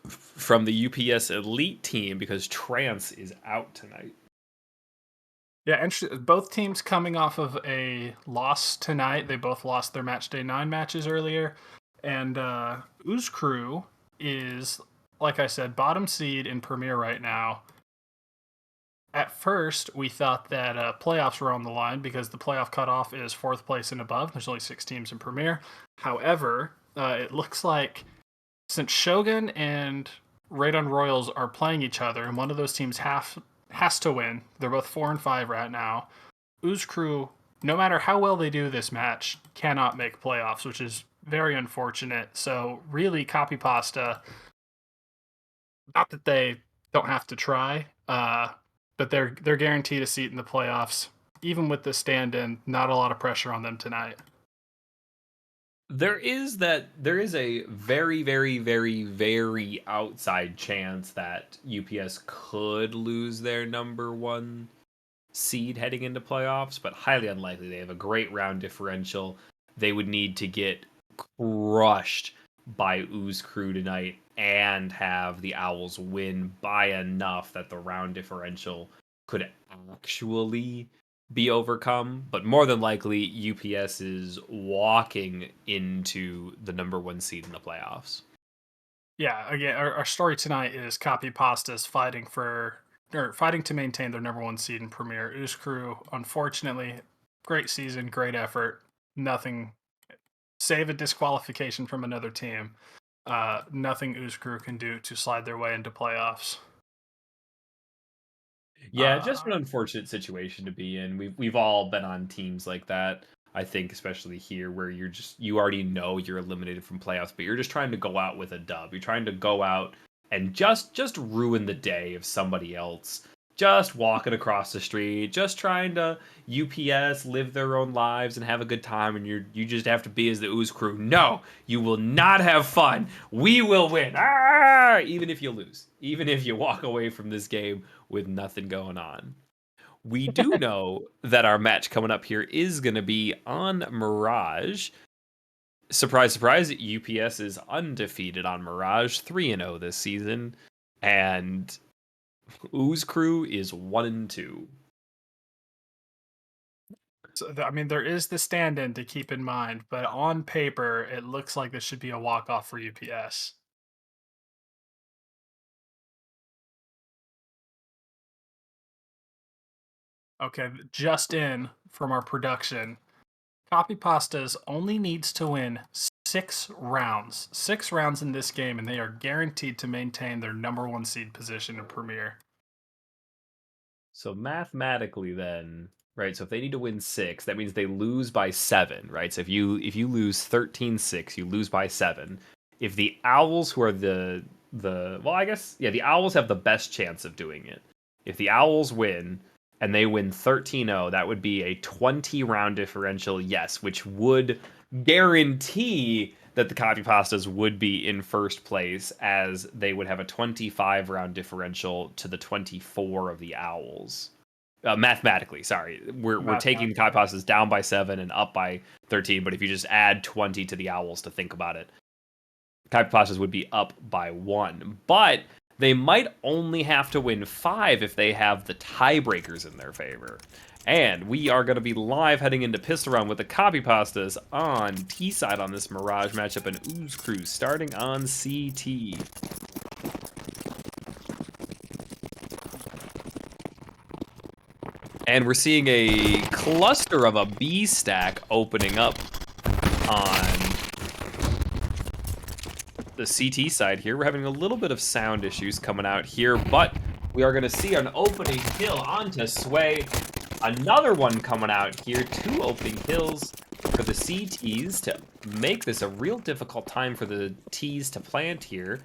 from the UPS Elite team because Trance is out tonight. Yeah, both teams coming off of a loss tonight. They both lost their match day 9 matches earlier. And Ooze Crew is, like I said, bottom seed in Premier right now. At first, we thought that playoffs were on the line because the playoff cutoff is 4th place and above. There's only 6 teams in Premier. However, it looks like since Shogun and Radon Royals are playing each other, and one of those teams has to win. They're both 4-5 right now. Ooze Crew, no matter how well they do this match, cannot make playoffs, which is very unfortunate. So really, Copy Pasta, not that they don't have to try, but they're guaranteed a seat in the playoffs. Even with the stand-in, not a lot of pressure on them tonight. There is a very, very, very, very outside chance that UPS could lose their number 1 seed heading into playoffs, but highly unlikely. They have a great round differential. They would need to get crushed by Ooze Crew tonight and have the Owls win by enough that the round differential could actually be overcome. But more than likely, UPS is walking into the number 1 seed in the playoffs. Yeah, again, our story tonight is Copy Pastas fighting to maintain their number 1 seed in Premier. Ooze Crew, unfortunately, great season, great effort. Nothing, save a disqualification from another team. Nothing Ooze Crew can do to slide their way into playoffs. Yeah, just an unfortunate situation to be in. We've all been on teams like that. I think especially here where you already know you're eliminated from playoffs, but you're just trying to go out with a dub. You're trying to go out and just ruin the day of somebody else. Just walking across the street, just trying to UPS live their own lives and have a good time, and you just have to be as the Ooze Crew. No, you will not have fun. We will win. Ah! Even if you lose, even if you walk away from this game with nothing going on. We do know that our match coming up here is going to be on Mirage. Surprise, surprise, UPS is undefeated on Mirage, 3-0 this season, and Ooze Crew is 1-2. So, I mean, there is the stand-in to keep in mind, but on paper, it looks like this should be a walk-off for UPS. Okay, just in from our production, Copy Pastas only needs to win 6 rounds. 6 rounds in this game, and they are guaranteed to maintain their number 1 seed position in Premier. So mathematically then, right, so if they need to win 6, that means they lose by 7, right? So if you lose 13-6, you lose by 7. If the Owls, who are the well, I guess, yeah, the Owls have the best chance of doing it. If the Owls win and they win 13-0, that would be a 20 round differential, yes, which would guarantee that the Copy Pastas would be in first place, as they would have a 25 round differential to the 24 of the Owls. Mathematically, sorry. We're taking the Copy Pastas down by 7 and up by 13, but if you just add 20 to the Owls to think about it, Copy Pastas would be up by 1. But they might only have to win 5 if they have the tiebreakers in their favor. And we are going to be live heading into Pistol Round with the Copy Pastas on T-side on this Mirage matchup and Ooze Crew starting on CT. And we're seeing a cluster of a B stack opening up on the CT side here. We're having a little bit of sound issues coming out here, but we are going to see an opening kill onto Sway. Another one coming out here. 2 opening kills for the CTs to make this a real difficult time for the Ts to plant here.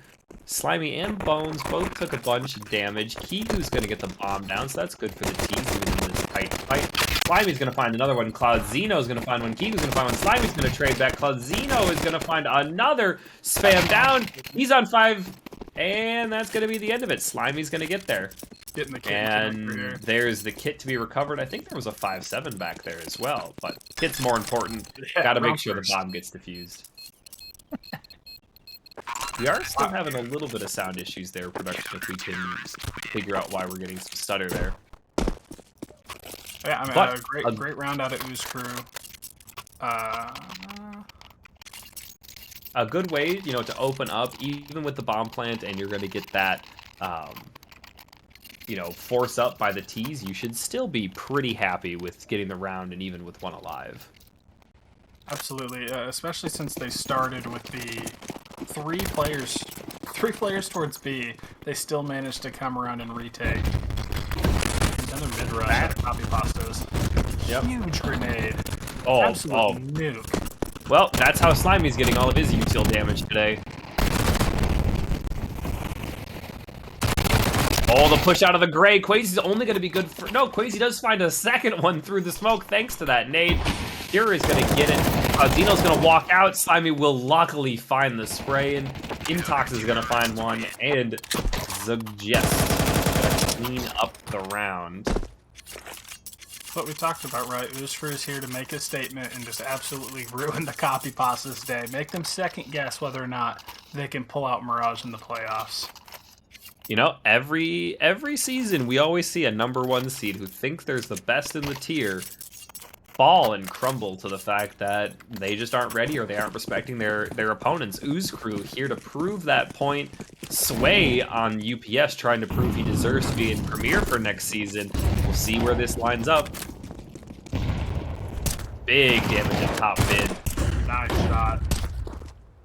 Slimy and Bones both took a bunch of damage. Kigu's going to get the bomb down, so that's good for the Ts even in this tight fight. Slimy's going to find another one. Cloud Zeno's going to find one. Kigu's going to find one. Slimy's going to trade back. Cloud Zeno is going to find another. Spam down. He's on 5, and that's going to be the end of it. Slimy's going to get there. Getting the kit And there's the kit to be recovered. I think there was a 5-7 back there as well, but kit's more important. Yeah, Got to make sure first. the bomb gets defused. We are still having a little bit of sound issues there, production, if we can figure out why we're getting some stutter there. Yeah, I mean, But great round out at Ooze Crew. A good way, you know, to open up, even with the bomb plant, and you're going to get that, you know, force up by the Ts, you should still be pretty happy with getting the round and even with one alive. Absolutely, especially since they started with the 3 players towards B. They still managed to come around and retake. Another mid-rush out of Copy Pastas. Yep. Huge grenade. Oh, Absolute nuke. Well, that's how Slimy's getting all of his util damage today. Oh, the push out of the gray. Quasi's only going to be good for... No, Quasi does find a second one through the smoke thanks to that nade. Cure is going to get it. Zeno's going to walk out. Slimy will luckily find the spray, and Intox is going to find one, and Suggest going to clean up the round. What we talked about, right? Ooster is here to make a statement and just absolutely ruin the Copy Pasta's day. Make them second guess whether or not they can pull out Mirage in the playoffs. You know, every season we always see a #1 seed who thinks there's the best in the tier fall and crumble to the fact that they just aren't ready or they aren't respecting their opponents. Ooze Crew here to prove that point. Sway on UPS trying to prove he deserves to be in Premier for next season. We'll see where this lines up. Big damage at top mid. Nice shot.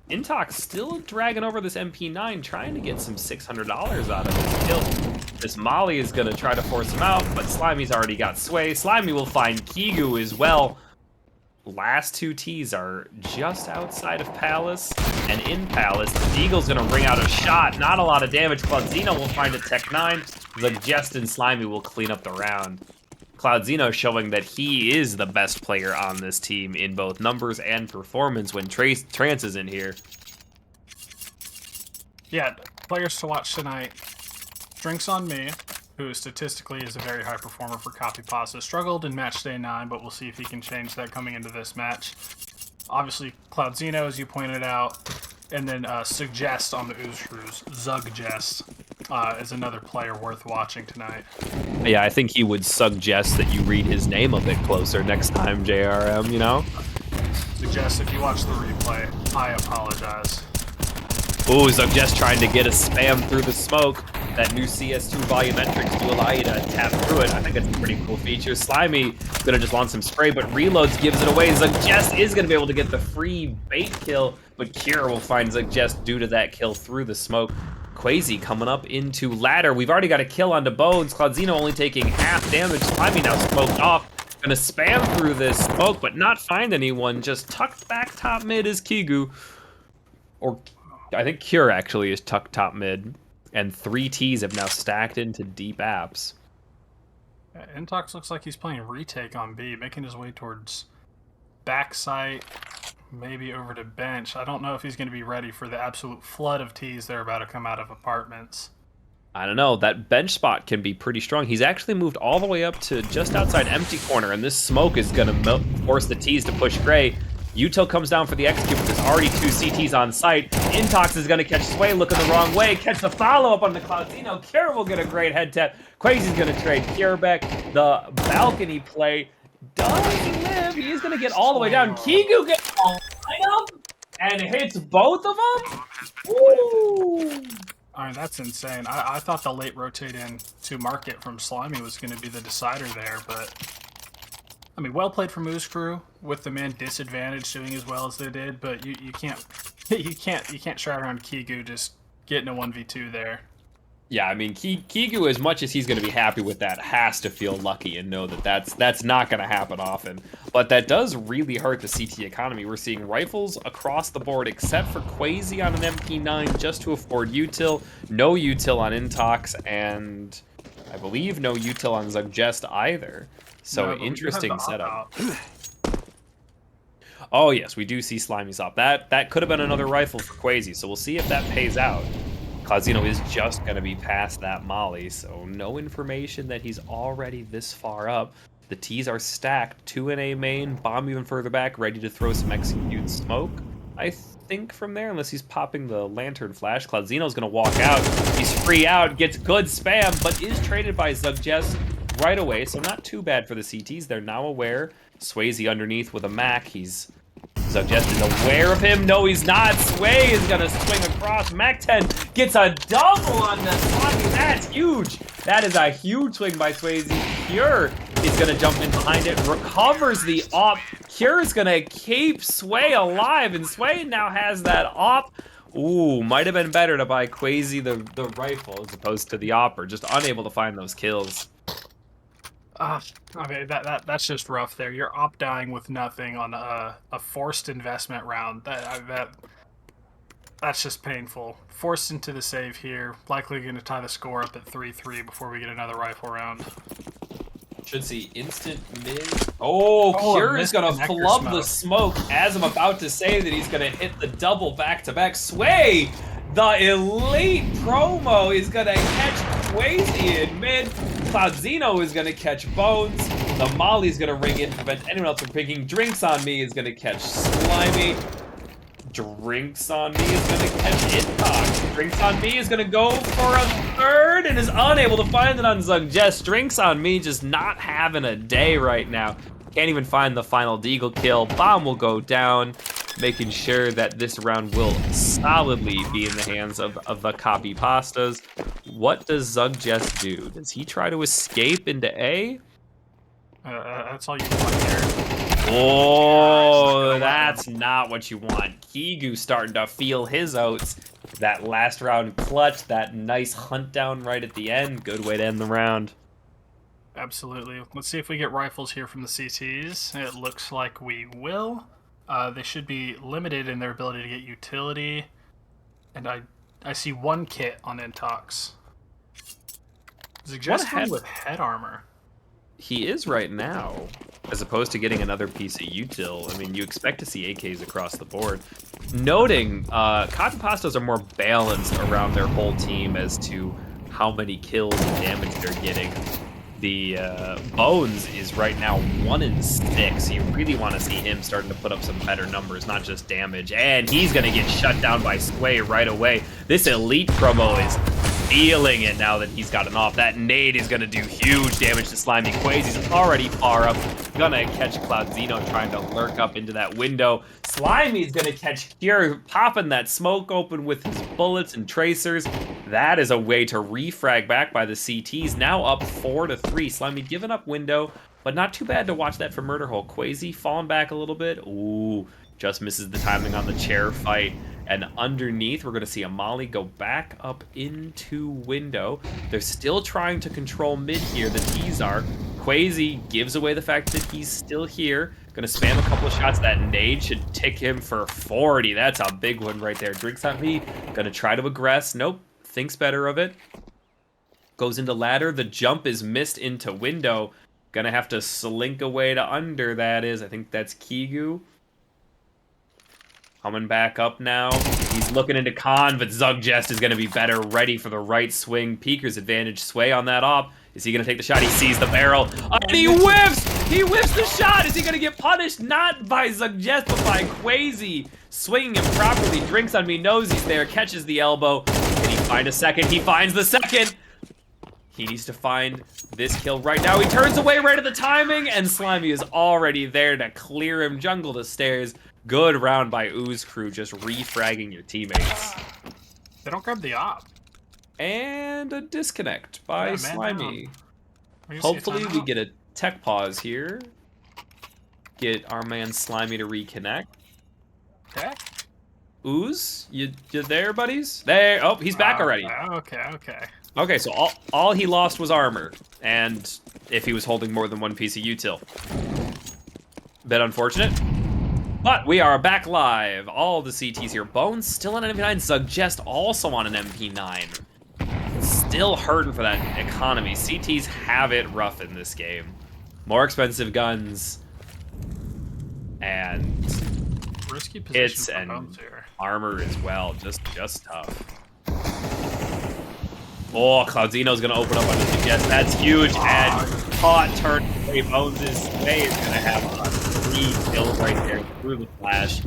Intox still dragging over this MP9, trying to get some $600 out of this kill. This Molly is going to try to force him out, but Slimy's already got Sway. Slimy will find Kigu as well. Last 2 Ts are just outside of Palace and in Palace. Deagle's going to ring out a shot. Not a lot of damage. Cloudzino will find a Tech 9. The Jest and Slimy will clean up the round. Cloudzino showing that he is the best player on this team in both numbers and performance when Trance is in here. Yeah, players to watch tonight. Drinks on Me, who statistically is a very high performer for Copy Pasta, struggled in match day 9, but we'll see if he can change that coming into this match. Obviously, Cloudzino, as you pointed out, and then Suggest on the Ooze Crews. Zuggest is another player worth watching tonight. Yeah, I think he would suggest that you read his name a bit closer next time, JRM, you know? Suggest, if you watch the replay, I apologize. Ooh, Suggest trying to get a spam through the smoke. That new CS2 volumetrics will allow you to tap through it. I think it's a pretty cool feature. Slimy gonna just want some spray, but Reloads gives it away. Suggest is gonna be able to get the free bait kill, but Cure will find Suggest due to that kill through the smoke. Quasi coming up into ladder. We've already got a kill onto Bones. Cloudzino only taking half damage. Slimy now smoked off. Gonna spam through this smoke, but not find anyone. Just tucked back top mid is Kigu. Or I think Cure actually is tucked top mid. And 3 Ts have now stacked into deep apps. Intox looks like he's playing retake on B, making his way towards backside, maybe over to bench. I don't know if he's going to be ready for the absolute flood of Ts that are about to come out of apartments. I don't know. That bench spot can be pretty strong. He's actually moved all the way up to just outside empty corner, and this smoke is going to force the Ts to push Gray. Util comes down for the execute, but there's already 2 CTs on site. Intox is going to catch Sway looking the wrong way. Catch the follow-up on the Cloudzino. Cure will get a great head tap. Quasi's going to trade Cure back. The balcony play does live. He's going to get all the way down. Kigu gets all the way up and hits both of them. Ooh. I mean, that's insane. I thought the late rotate in to market from Slimy was going to be the decider there, but I mean, well played from Ooze Crew with the man disadvantage doing as well as they did, but you can't you can't try around Kigu just getting a 1v2 there. Yeah, I mean, Kigu, as much as he's going to be happy with that, has to feel lucky and know that that's not going to happen often. But that does really hurt the CT economy. We're seeing rifles across the board, except for Quasi on an MP9 just to afford util. No util on Intox, and I believe no util on Zugjest either. So No, interesting setup. Oh yes, we do see Slimy's op. That could have been another rifle for Quasi, so we'll see if that pays out. Claudino is just going to be past that molly, so no information that he's already this far up. The T's are stacked, 2 in A main, bomb even further back, ready to throw some execute smoke, I think, from there, unless he's popping the lantern flash. Claudino's going to walk out. He's free out, gets good spam, but is traded by Zugjest right away, so not too bad for the CTs. They're now aware. Swayze underneath with a Mac. Zugjest is aware of him. No, he's not. Sway is going to swing across. Mac 10 gets a double on the Slimy. That's huge. That is a huge swing by Swayze. Cure is going to jump in behind it. Recovers the op. Cure is going to keep Sway alive. And Sway now has that op. Ooh, might have been better to buy Quasi the rifle as opposed to the opper. Just unable to find those kills. I mean, that's just rough there. You're op dying with nothing on a forced investment round. That's just painful. Forced into the save here. Likely going to tie the score up at 3-3 before we get another rifle round. Should see instant mid. Oh, Cure is going to flub the smoke as I'm about to say that he's going to hit the double back-to-back. Sway, the elite promo, is going to catch Quasi in mid. Claudzino is going to catch Bones. The Molly's going to ring in to prevent anyone else from picking. Drinks on Me is going to catch Slimy. Drinks on Me is going to catch Intox. Drinks on Me is going to go for a third and is unable to find it on Zugjest. Drinks on Me just not having a day right now. Can't even find the final deagle kill. Bomb will go down, making sure that this round will solidly be in the hands of the copy pastas. What does Zugjest do? Does he try to escape into A? That's all you want here. Oh, that's not what you want. Kigu starting to feel his oats. That last round clutch, that nice hunt down right at the end. Good way to end the round. Absolutely. Let's see if we get rifles here from the CTs. It looks like we will. They should be limited in their ability to get utility. And I see one kit on Intox. Zugjest with head armor. He is right now, as opposed to getting another piece of util. I mean, you expect to see AKs across the board. Noting, Cotton Pastas are more balanced around their whole team as to how many kills and damage they're getting. The Bones is right now 1 in 6. You really want to see him starting to put up some better numbers, not just damage. And he's going to get shut down by Sway right away. This elite promo is feeling it now that he's got an off. That nade is going to do huge damage to Slimy. Quasi's already far up. Gonna catch Claudzino trying to lurk up into that window. Slimy's gonna catch Cure, popping that smoke open with his bullets and tracers. That is a way to refrag back by the CTs. Now up 4-3. Slimy giving up window, but not too bad to watch that from Murder Hole. Quasi falling back a little bit. Ooh, just misses the timing on the chair fight. And underneath, we're going to see a Molly go back up into window. They're still trying to control mid here. The T's are. Quasi gives away the fact that he's still here. Going to spam a couple of shots. That nade should tick him for 40. That's a big one right there. Drinks on Me. Going to try to aggress. Nope. Thinks better of it. Goes into ladder. The jump is missed into window. Going to have to slink away to under, that is. I think that's Kigu. Coming back up now. He's looking into Khan, but Zugjest is going to be better, ready for the right swing. Peeker's advantage. Sway on that op. Is he going to take the shot? He sees the barrel. And he whiffs! He whiffs the shot! Is he going to get punished? Not by Zugjest, but by Quasi. Swinging him properly. Drinks on Me, knows he's there, catches the elbow. Can he find a second? He finds the second! He needs to find this kill right now. He turns away right at the timing, and Slimy is already there to clear him. Jungle to stairs. Good round by Ooze Crew, just refragging your teammates. They don't grab the op. And a disconnect by Yeah, man Slimy. down. We can see a Hopefully we timeout. get a tech pause here. Get our man Slimy to reconnect. Okay. Ooze, you there, buddies? There. Oh, he's back already. Okay. Okay, so all he lost was armor, and if he was holding more than one piece of util. Bit unfortunate. But we are back live. All the CTs here. Bones still on an MP9. Suggest also on an MP9. Still hurting for that economy. CTs have it rough in this game. More expensive guns. And Risky hits position for and Bones here. armor as well. Just tough. Oh, Cloudzino's gonna open up on his guess. That's huge. And caught turn away. Bones' way is gonna have a 3 kills right there through the flash.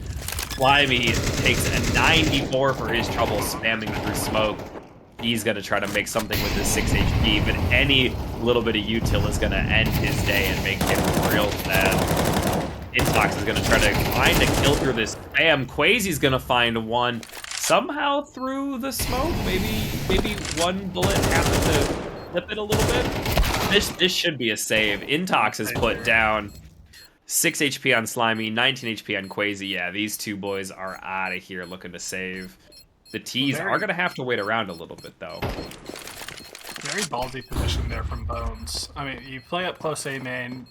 Slimy takes a 94 for his trouble spamming through smoke. He's gonna try to make something with his 6 HP, but any little bit of util is gonna end his day and make him real bad. Intox is gonna try to find a kill through this spam. Quasi's gonna find one somehow through the smoke. Maybe one bullet happened to flip it a little bit. This should be a save. Intox is put down. 6 HP on Slimy, 19 HP on Quasi. Yeah, these two boys are out of here looking to save. The T's are gonna have to wait around a little bit though. Very ballsy position there from Bones. I mean, you play up close A main,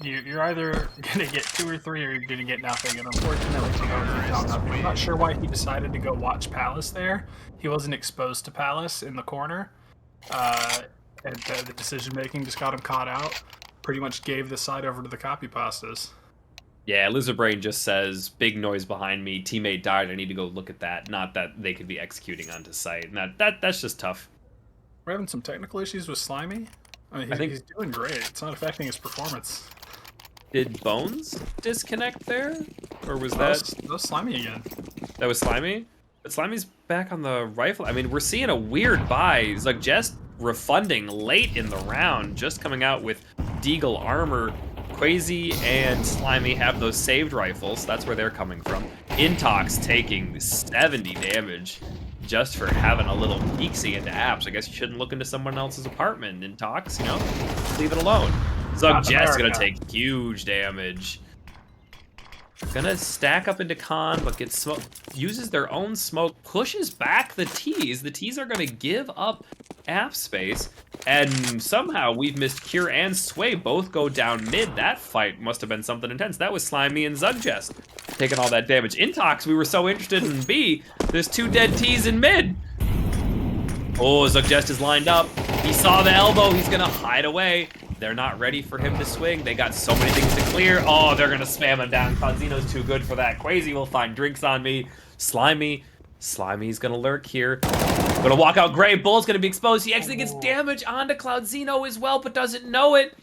you're either going to get 2 or 3 or you're going to get nothing, and unfortunately for Bones, he got nothing. I'm not sure why he decided to go watch Palace there. He wasn't exposed to Palace in the corner, and the decision-making just got him caught out. Pretty much gave the side over to the copy pastas. Yeah, Lizardbrain just says, big noise behind me, teammate died, I need to go look at that. Not that they could be executing onto site. And that's just tough. We're having some technical issues with Slimy. I mean, he's doing great. It's not affecting his performance. Did Bones disconnect there? Or was that That was Slimy? But Slimy's back on the rifle. I mean, we're seeing a weird buy. Just refunding late in the round, just coming out with Deagle armor. Quasi and Slimy have those saved rifles. That's where they're coming from. Intox taking 70 damage. Just for having a little peeksy into apps. I guess you shouldn't look into someone else's apartment and talks, you know? Leave it alone. Jess gonna take huge damage. Gonna stack up into Con, but gets smoke. Uses their own smoke, pushes back the T's. The T's are gonna give up app space. And somehow we've missed Cure and Sway both go down mid. That fight must have been something intense. That was Slimy and Zugjest taking all that damage. Intox, we were so interested in B. There's 2 dead T's in mid. Oh, Zugjest is lined up. He saw the elbow. He's gonna hide away. They're not ready for him to swing. They got so many things to clear. Oh, they're gonna spam him down. Cloudzino's too good for that. Quasi will find drinks on me. Slimy's gonna lurk here. Gonna walk out Gray. Bull's gonna be exposed. He actually gets damage onto Cloudzino as well, but doesn't know it.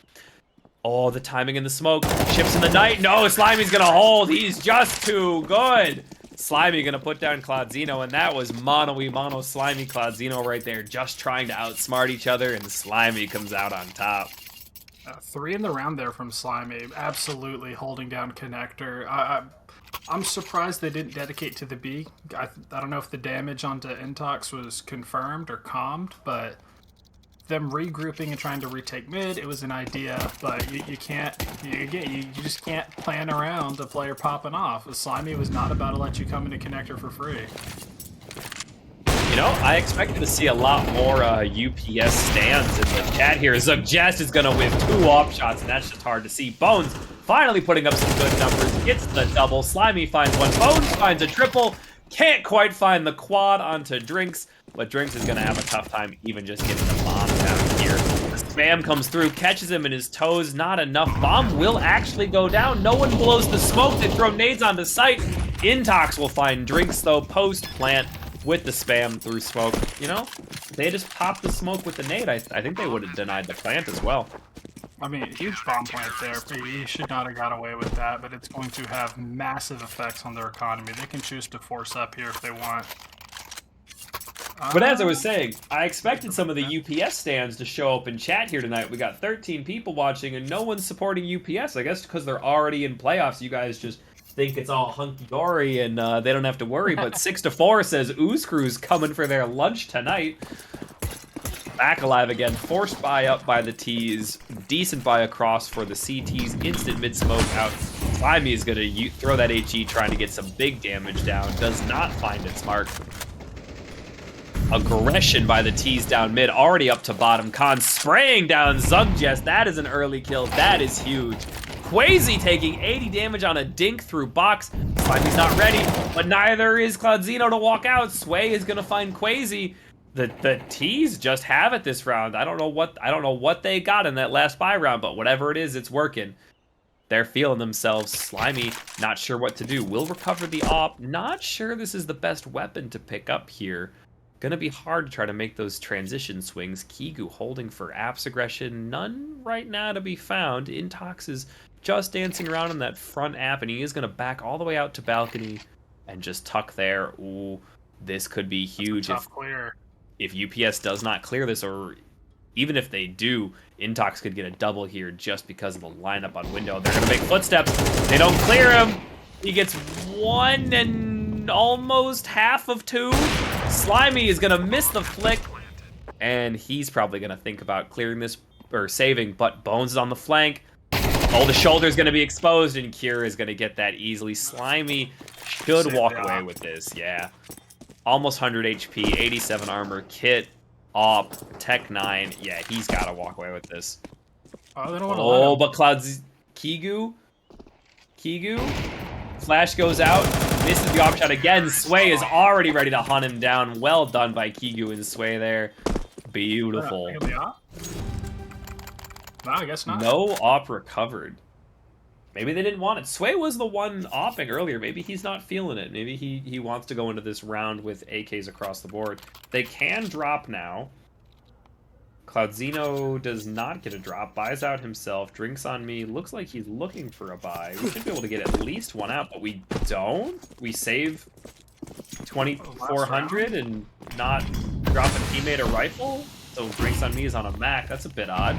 Oh, the timing in the smoke. Chips in the night. No, Slimy's gonna hold. He's just too good. Slimy gonna put down Cloudzino, and that was mono Slimy Cloudzino right there, just trying to outsmart each other, and Slimy comes out on top. 3 in the round there from Slimy. Absolutely holding down Connector. I'm surprised they didn't dedicate to the B. I don't know if the damage onto Intox was confirmed or calmed, but them regrouping and trying to retake mid, it was an idea, but you just can't plan around a player popping off. Slimy was not about to let you come into Connector for free. You know, I expected to see a lot more UPS stands in the chat here. Zugjest is going to whip 2 off shots, and that's just hard to see. Bones finally putting up some good numbers. Gets the double. Slimy finds 1. Bones finds a triple. Can't quite find the quad onto Drinks, but Drinks is going to have a tough time even just getting the bomb down here. The spam comes through, catches him in his toes. Not enough. Bomb will actually go down. No one blows the smoke. They throw nades onto site. Intox will find Drinks, though, post-plant. With the spam through smoke, you know, they just popped the smoke with the nade. I think they would have denied the plant as well. I mean, huge bomb plant there. He should not have got away with that, but it's going to have massive effects on their economy. They can choose to force up here if they want. But as I was saying, I expected some of the UPS stands to show up in chat here tonight. We got 13 people watching and no one's supporting UPS. I guess because they're already in playoffs, you guys just think it's all hunky-dory and they don't have to worry. But 6-4 says Ooze Crew's coming for their lunch tonight. Back alive again. Forced buy up by the T's. Decent buy across for the CT's. Instant mid-smoke out. Slimy is going to throw that HE, trying to get some big damage down. Does not find its mark. Aggression by the T's down mid. Already up to bottom. Khan spraying down Zugjest. That is an early kill. That is huge. Quasi taking 80 damage on a dink through box. Slimy's not ready, but neither is Cloudzino to walk out. Sway is going to find Quasi. The T's just have it this round. I don't know what they got in that last buy round, but whatever it is, it's working. They're feeling themselves. Slimy, not sure what to do. Will recover the op. Not sure this is the best weapon to pick up here. Gonna be hard to try to make those transition swings. Kigu holding for Apps aggression. None right now to be found. Intox is just dancing around on that front app, and he is gonna back all the way out to balcony and just tuck there. Ooh, this could be huge. If UPS does not clear this, or even if they do, Intox could get a double here just because of the lineup on window. They're going to make footsteps. They don't clear him. He gets 1 and almost half of 2. Slimy is going to miss the flick, and he's probably going to think about clearing this or saving, but Bones is on the flank. Oh, the shoulder is going to be exposed, and Cure is going to get that easily. Slimy should walk away with this, yeah. Almost 100 HP, 87 armor, kit, op, tech 9. Yeah, he's got to walk away with this. Oh, they don't want to let him. But Cloud's Kigu, flash goes out, misses the op shot again. Sway is already ready to hunt him down. Well done by Kigu and Sway there. Beautiful. No, I guess not. No op recovered. Maybe they didn't want it. Sway was the one opping earlier. Maybe he's not feeling it. Maybe he wants to go into this round with AKs across the board. They can drop now. Cloudzino does not get a drop. Buys out himself. Drinks on me. Looks like he's looking for a buy. We should be able to get at least one out, but we don't. We save 2,400 and not drop a teammate a rifle. So Drinks on me is on a Mac. That's a bit odd.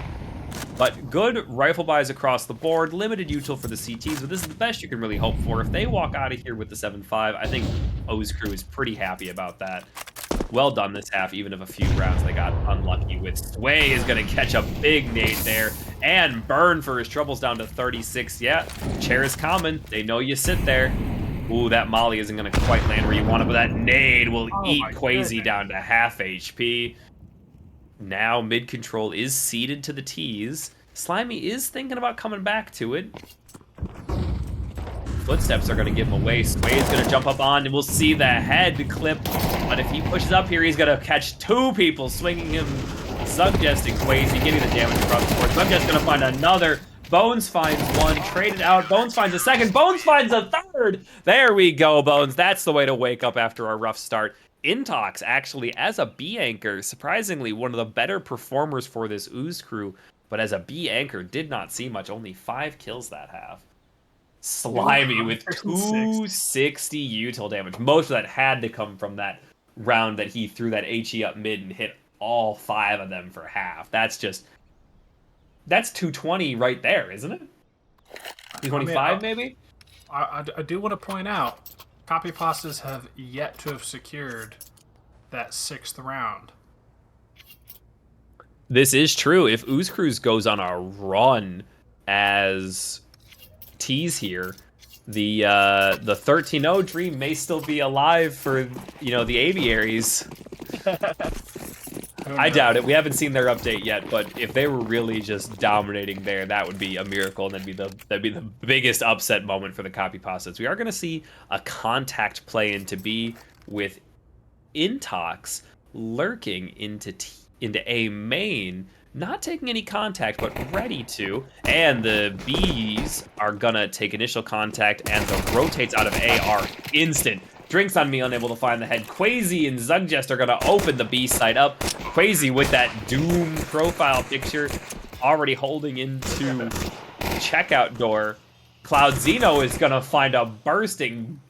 But good rifle buys across the board. Limited util for the CTs, but this is the best you can really hope for. If they walk out of here with the 7-5, I think O's crew is pretty happy about that. Well done this half, even if a few rounds they got unlucky with. Sway is going to catch a big nade there and burn for his troubles down to 36. Yeah, chair is common. They know you sit there. Ooh, that molly isn't going to quite land where you want it, but that nade will eat Quasi down to half HP. Now mid-control is ceded to the T's. Slimy is thinking about coming back to it. Footsteps are going to give him away. Sway is going to jump up on, and we'll see the head clip. But if he pushes up here, he's going to catch 2 people swinging him. Zugjest and Quasi getting the damage across the board. Zugjest going to find another. Bones finds 1, traded out. Bones finds a second. Bones finds a third. There we go, Bones. That's the way to wake up after a rough start. Intox, actually, as a B anchor, surprisingly, one of the better performers for this Ooze crew, but as a B anchor, did not see much. Only 5 kills that half. Slimy with 260 util damage. Most of that had to come from that round that he threw that HE up mid and hit all 5 of them for half. That's 220 right there, isn't it? 225 maybe? I do want to point out, Copy Pastas have yet to have secured that 6th round. This is true. If Ooze Cruise goes on a run as T's here, the 13-0 dream may still be alive for, the aviaries. I doubt it. We haven't seen their update yet, but if they were really just dominating there, that would be a miracle, and that'd be the biggest upset moment for the Copy Pastas. We are going to see a contact play into B with Intox lurking into A main, not taking any contact, but ready to. And the Bs are going to take initial contact, and the rotates out of A are instant. Drinks on me, unable to find the head. Quasi and Zugjest are going to open the B side up. Quasi with that Doom profile picture, already holding into checkout door. Cloudzino is going to find a bursting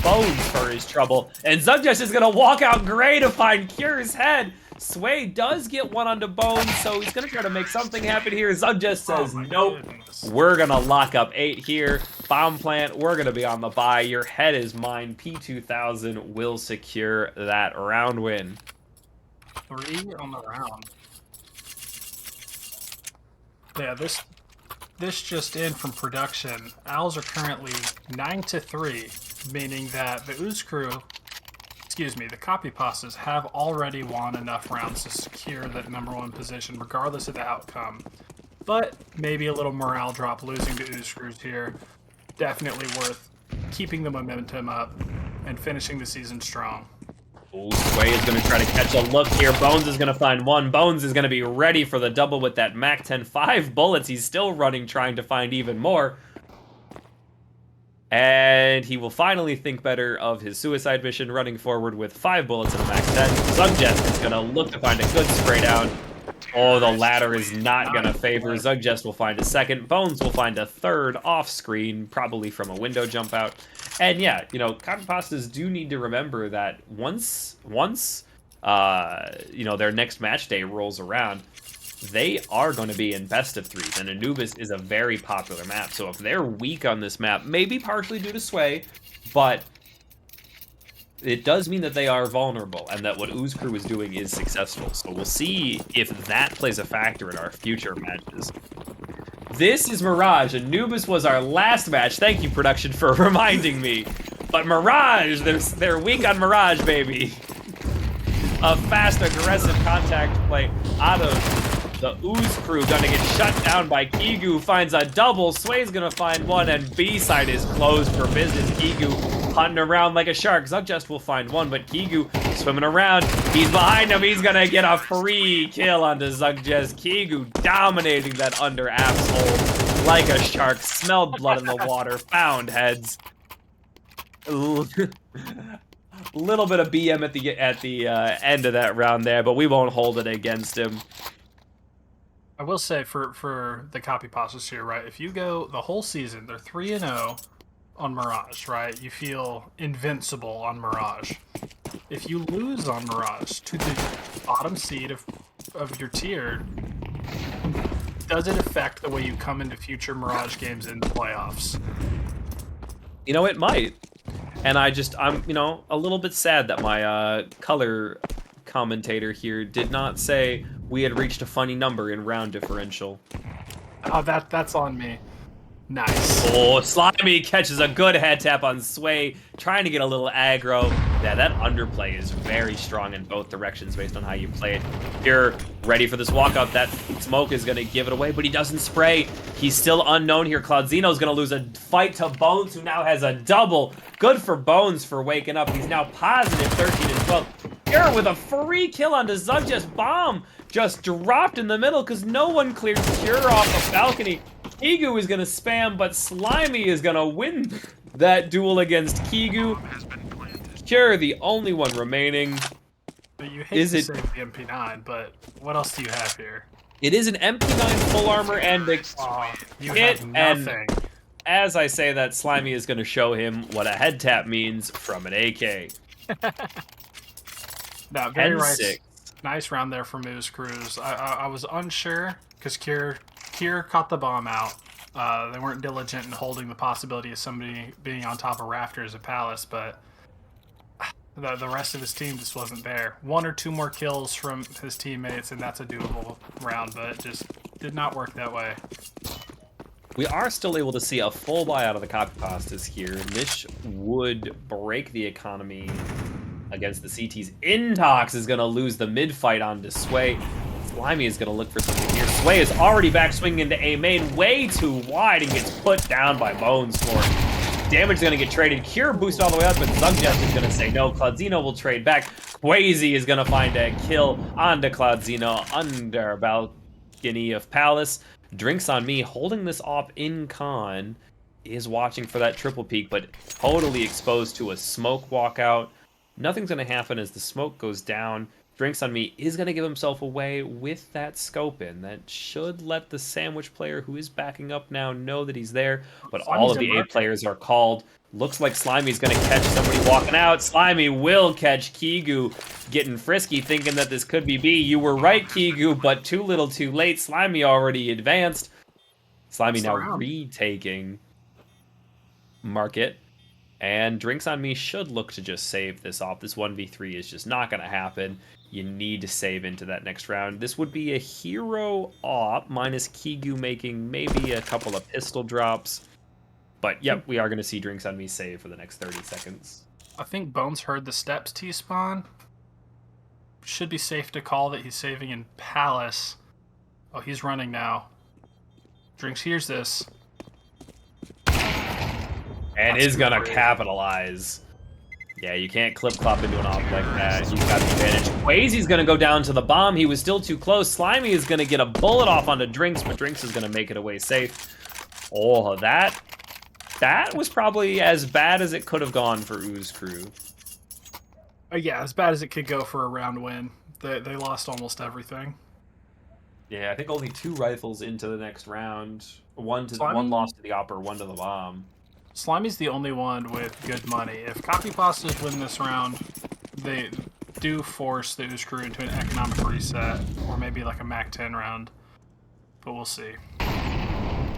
Bones for his trouble. And Zugjest is going to walk out gray to find Cure's head. Sway does get one onto Bones, so he's going to try to make something happen here. Zugjest says, nope, we're going to lock up 8 here. Bomb plant, we're going to be on the buy. Your head is mine. P2000 will secure that round win. 3 on the round. Yeah, this just in from production. Owls are currently 9-3, meaning that the Ooze crew, excuse me, the copy pastas have already won enough rounds to secure that #1 position, regardless of the outcome. But maybe a little morale drop losing to Ooze crews here. Definitely worth keeping the momentum up and finishing the season strong. Oh, Sway is going to try to catch a look here. Bones is going to find one. Bones is going to be ready for the double with that MAC-10. 5 bullets. He's still running, trying to find even more. And he will finally think better of his suicide mission, running forward with 5 bullets and a MAC-10. Zugjest is going to look to find a good spray down. Oh, the ladder is not going to favor. Zugjest will find a second. Bones will find a third off screen, probably from a window jump out. And yeah, you know, copy pastas do need to remember that once you know, their next match day rolls around, they are going to be in best of 3s, and Anubis is a very popular map. So if they're weak on this map, maybe partially due to Sway, but it does mean that they are vulnerable, and that what Ooze Crew is doing is successful. So we'll see if that plays a factor in our future matches. This is Mirage. Anubis was our last match. Thank you, production, for reminding me. But Mirage, they're weak on Mirage, baby. A fast, aggressive contact play out of the Ooze Crew. Gonna get shut down by Kigu. Finds a double. Sway's gonna find one, and B side is closed for business. Kigu hunting around like a shark. Zugjest will find one, but Kigu swimming around. He's behind him. He's gonna get a free kill onto Zugjest. Kigu dominating that under apps hole like a shark. Smelled blood in the water. Found heads. Little bit of BM at the end of that round there, but we won't hold it against him. I will say for the copy pastas here, right? If you go the whole season, they're 3-0 on Mirage, right? You feel invincible on Mirage. If you lose on Mirage to the bottom seed of your tier, does it affect the way you come into future Mirage games in the playoffs? You know, it might. And I'm, you know, a little bit sad that my color commentator here did not say we had reached a funny number in round differential. Oh, that's on me. Nice. Oh, Slimy catches a good head tap on Sway, trying to get a little aggro. Yeah, that underplay is very strong in both directions based on how you play it. You're ready for this walk-up. That smoke is going to give it away, but he doesn't spray. He's still unknown here. Cloudzino's going to lose a fight to Bones, who now has a double. Good for Bones for waking up. He's now positive 13 and 12. Here with a free kill onto Zugjest. Bomb just dropped in the middle because no one cleared Cure off the balcony. Kigu is going to spam, but Slimy is going to win that duel against Kigu. Cure, the only one remaining. But you hate to save the MP9, but what else do you have here? It is an MP9 full armor and a you hit, have nothing. and as I say that, Slimy is going to show him what a head tap means from an AK. No, very nice round there from Ooze Crews. I was unsure because Cure caught the bomb out. They weren't diligent in holding the possibility of somebody being on top of rafters at Palace, but the rest of his team just wasn't there. 1 or 2 more kills from his teammates, and that's a doable round, but it just did not work that way. We are still able to see a full buy out of the copy pastas here. This would break the economy against the CTs. Intox is going to lose the mid fight onto Sway. Slimy is going to look for something here. Sway is already back swinging into A main, way too wide, and gets put down by Bones for it. Damage is going to get traded. Cure boost all the way up, but Zugjest is going to say no. Cloudzino will trade back. Quasi is going to find a kill onto Cloudzino under balcony of Palace. Drinks on Me, holding this op in con, is watching for that triple peak, but totally exposed to a smoke walkout. Nothing's going to happen as the smoke goes down. Drinks on Me is going to give himself away with that scope in. That should let the sandwich player, who is backing up now, know that he's there. But all of the A players are called. Looks like Slimy's going to catch somebody walking out. Slimy will catch Kigu getting frisky, thinking that this could be B. You were right, Kigu, but too little too late. Slimy already advanced. Slimy now retaking Market. And Drinks on Me should look to just save this off. This 1v3 is just not going to happen. You need to save into that next round. This would be a hero op, minus Kigu making maybe a couple of pistol drops. But yep, we are going to see Drinks on Me save for the next 30 seconds. I think Bones heard the steps T-spawn. Should be safe to call that he's saving in Palace. Oh, he's running now. Drinks hears this. And That's is going to great. capitalize. Yeah, you can't clip-clop into an op like that. He's got the advantage. Quazy's going to go down to the bomb. He was still too close. Slimy is going to get a bullet off onto Drinks, but Drinks is going to make it away safe. Oh, that was probably as bad as it could have gone for Ooze Crew. Yeah, as bad as it could go for a round win. They lost almost everything. Yeah, I think only 2 rifles into the next round. One Slimy? lost to the opper, 1 to the bomb. Slimy's the only one with good money. If Copy Pastas win this round, they do force the Ooze Crew into an economic reset, or maybe like a Mac 10 round. But we'll see.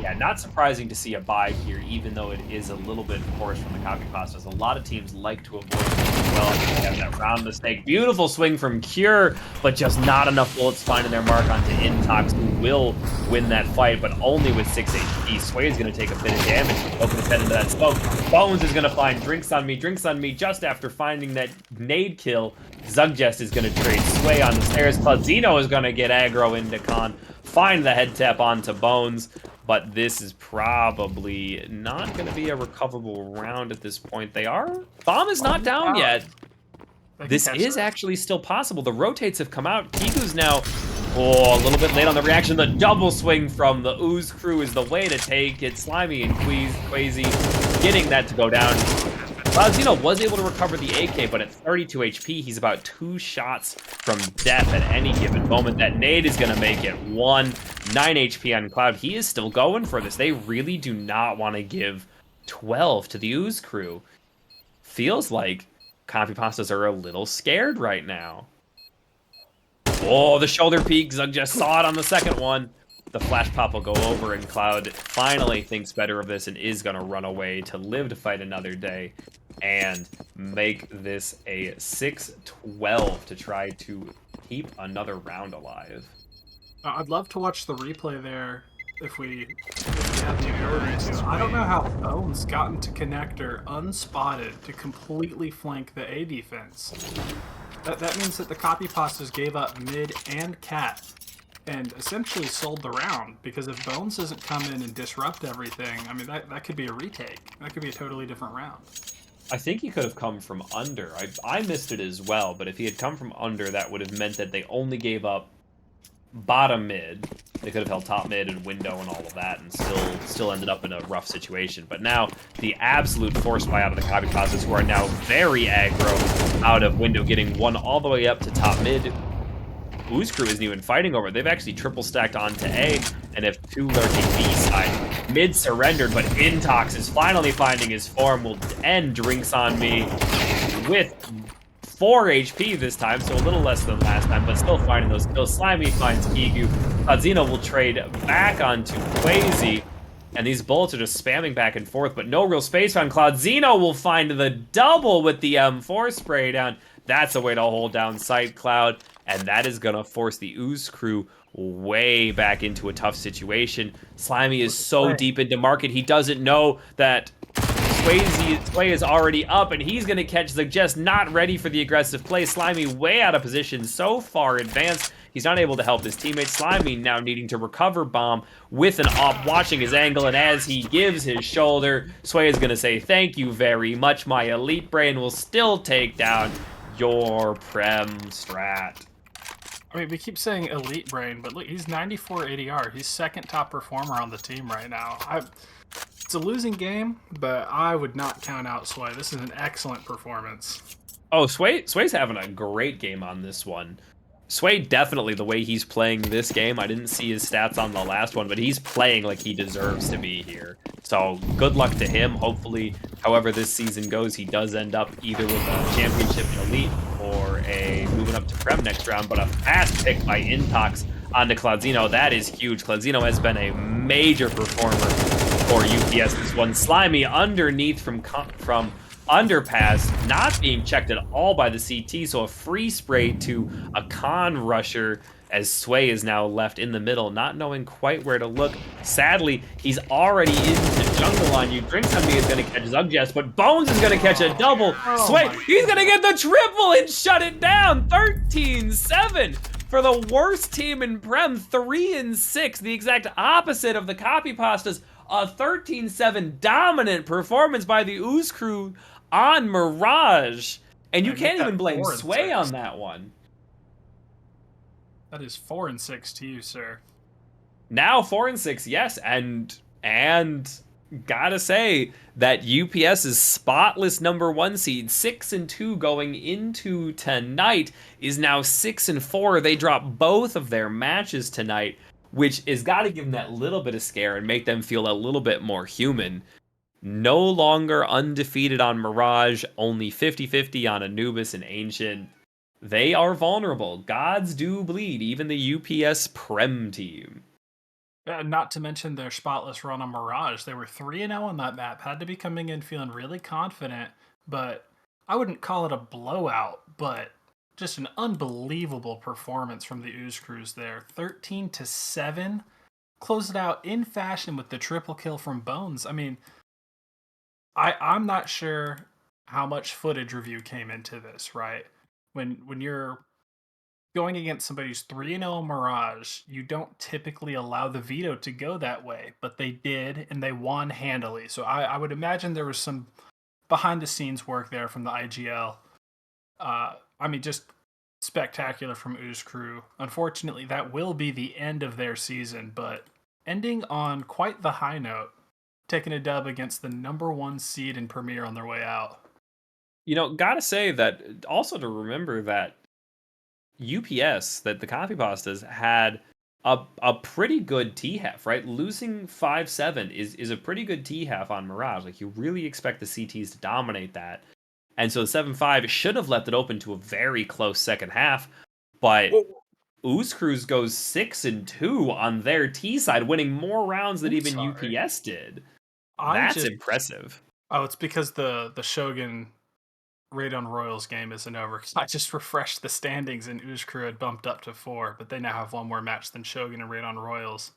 Yeah, not surprising to see a buy here, even though it is a little bit forced from the Copy Pastas. A lot of teams like to avoid this as well. They have that round mistake. Beautiful swing from Cure, but just not enough bullets finding their mark onto Intox, who will win that fight, but only with 6 HP. Sway is going to take a bit of damage, open his head into that smoke. Bones is going to find Drinks on Me just after finding that nade kill. Zugjest is going to trade Sway on the stairs. Claudino is going to get aggro into Khan, find the head tap onto Bones. But this is probably not going to be a recoverable round at this point. Bomb is not down yet. This is actually still possible. The rotates have come out. Kigu's now, a little bit late on the reaction. The double swing from the Ooze Crew is the way to take it. Slimy and Quazy getting that to go down. Claudino was able to recover the AK, but at 32 HP, he's about 2 shots from death at any given moment. That nade is going to make it 1. 9 HP on Cloud. He is still going for this. They really do not want to give 12 to the Ooze Crew. Feels like Copy Pastas are a little scared right now. Oh, the shoulder peek. Zug just saw it on the second one. The flash pop will go over, and Cloud finally thinks better of this and is going to run away to live to fight another day and make this a 6-12 to try to keep another round alive. I'd love to watch the replay there if we have the ability to. I don't know how Bones got into connector unspotted to completely flank the A defense. That means that the Copy Pastas gave up mid and cat and essentially sold the round, because if Bones doesn't come in and disrupt everything, I mean, that could be a retake. That could be a totally different round. I think he could have come from under. I missed it as well, but if he had come from under, that would have meant that they only gave up bottom mid. They could have held top mid and window and all of that and still ended up in a rough situation. But now the absolute force buy out of the Copy Pastas, who are now very aggro out of window, getting one all the way up to top mid. Ooze Crew isn't even fighting over it. They've actually triple stacked onto A and have 2 lurking B side. Mid surrendered, but Intox is finally finding his form. Will end Drinks on Me with 4 HP this time, so a little less than last time, but still finding those kills. Slimy finds Kigu. Claudino will trade back onto Quazy, and these bullets are just spamming back and forth, but no real space found. Claudino will find the double with the M4 spray down. That's a way to hold down sight, Cloud, and that is going to force the Ooze Crew way back into a tough situation. Slimy is so deep into market, he doesn't know that Sway is already up, and he's going to catch the just not ready for the aggressive play. Slimy way out of position, so far advanced. He's not able to help his teammate. Slimy now needing to recover bomb with an op, watching his angle, and as he gives his shoulder, Sway is going to say, "Thank you very much. My elite brain will still take down your Prem strat." I mean, we keep saying elite brain, but look, he's 94 ADR. He's second top performer on the team right now. It's a losing game, but I would not count out Sway. This is an excellent performance. Oh, Sway's having a great game on this one. Sway, definitely the way he's playing this game. I didn't see his stats on the last one, but he's playing like he deserves to be here. So good luck to him. Hopefully, however this season goes, he does end up either with a championship elite or a moving up to Prem next round. But a fast pick by Intox onto Claudino. That is huge. Claudino has been a major performer for UPS this one. Slimy underneath from underpass, not being checked at all by the CT, so a free spray to a con rusher as Sway is now left in the middle, not knowing quite where to look. Sadly, he's already into jungle on you. Drink Somebody is going to catch Zugjest, but Bones is going to catch a double. Sway, he's going to get the triple and shut it down. 13-7 for the worst team in Prem, 3-6, the exact opposite of the Copy Pastas. A 13-7 dominant performance by the Ooze crew on Mirage. And you can't even blame Sway on that one. That is 4-6 to you, sir. Now 4-6, yes, and gotta say that UPS's spotless #1 seed, 6-2 going into tonight, is now 6-4. They drop both of their matches tonight, which is gotta give them that little bit of scare and make them feel a little bit more human. No longer undefeated on Mirage, only 50-50 on Anubis and Ancient. They are vulnerable. Gods do bleed, even the UPS Prem team. Not to mention their spotless run on Mirage. They were 3-0 on that map. Had to be coming in feeling really confident, but I wouldn't call it a blowout, but just an unbelievable performance from the Ooze crews there. 13-7. Closed it out in fashion with the triple kill from Bones. I mean, I'm not sure how much footage review came into this, right? When you're going against somebody who's 3-0 Mirage, you don't typically allow the veto to go that way, but they did, and they won handily. So I would imagine there was some behind-the-scenes work there from the IGL. I mean, just spectacular from Ooze crew. Unfortunately, that will be the end of their season, but ending on quite the high note, taking a dub against the #1 seed in Premier on their way out. You know, gotta say that also to remember that UPS, that the Coffee Pastas had a pretty good T-half, right? Losing 5-7 is a pretty good T-half on Mirage. Like, you really expect the CTs to dominate that. And so the 7-5 should have left it open to a very close second half, but Ooze Crews goes 6-2 on their T side, winning more rounds than even UPS did. That's impressive. Oh, it's because the Shogun Raid on Royals game isn't over. I just refreshed the standings and Ooze Crew had bumped up to 4, but they now have one more match than Shogun and Raid on Royals.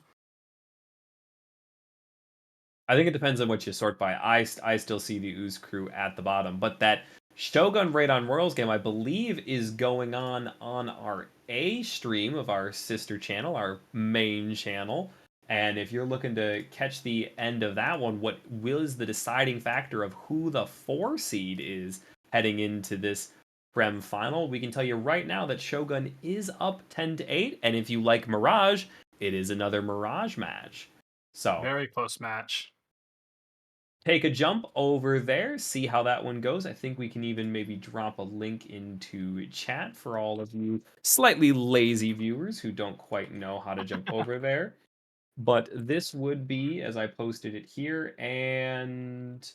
I think it depends on what you sort by. I still see the Ooze Crew at the bottom, but that Shogun Raid on Royals game, I believe, is going on our A stream of our sister channel, our main channel. And if you're looking to catch the end of that one, what is the deciding factor of who the 4 seed is heading into this Prem final? We can tell you right now that Shogun is up 10-8, and if you like Mirage, it is another Mirage match. So very close match. Take a jump over there, see how that one goes. I think we can even maybe drop a link into chat for all of you slightly lazy viewers who don't quite know how to jump over there. But this would be, as I posted it here, and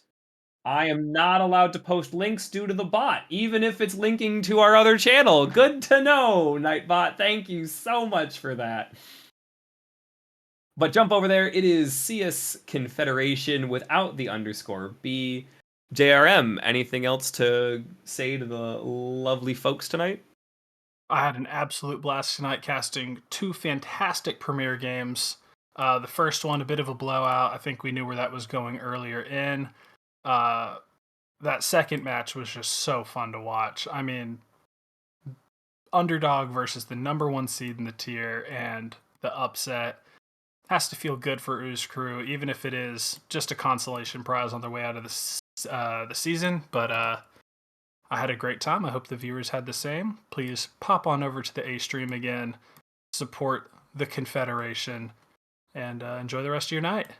I am not allowed to post links due to the bot, even if it's linking to our other channel. Good to know, Nightbot. Thank you so much for that. But jump over there. It is CS Confederation without the _B. JRM, anything else to say to the lovely folks tonight? I had an absolute blast tonight casting 2 fantastic Premier games. The first one, a bit of a blowout. I think we knew where that was going earlier in. That second match was just so fun to watch. I mean, underdog versus the #1 seed in the tier, and the upset has to feel good for Ooze Crew, even if it is just a consolation prize on their way out of the season. But I had a great time. I hope the viewers had the same. Please pop on over to the A stream again, support the Confederation, and enjoy the rest of your night.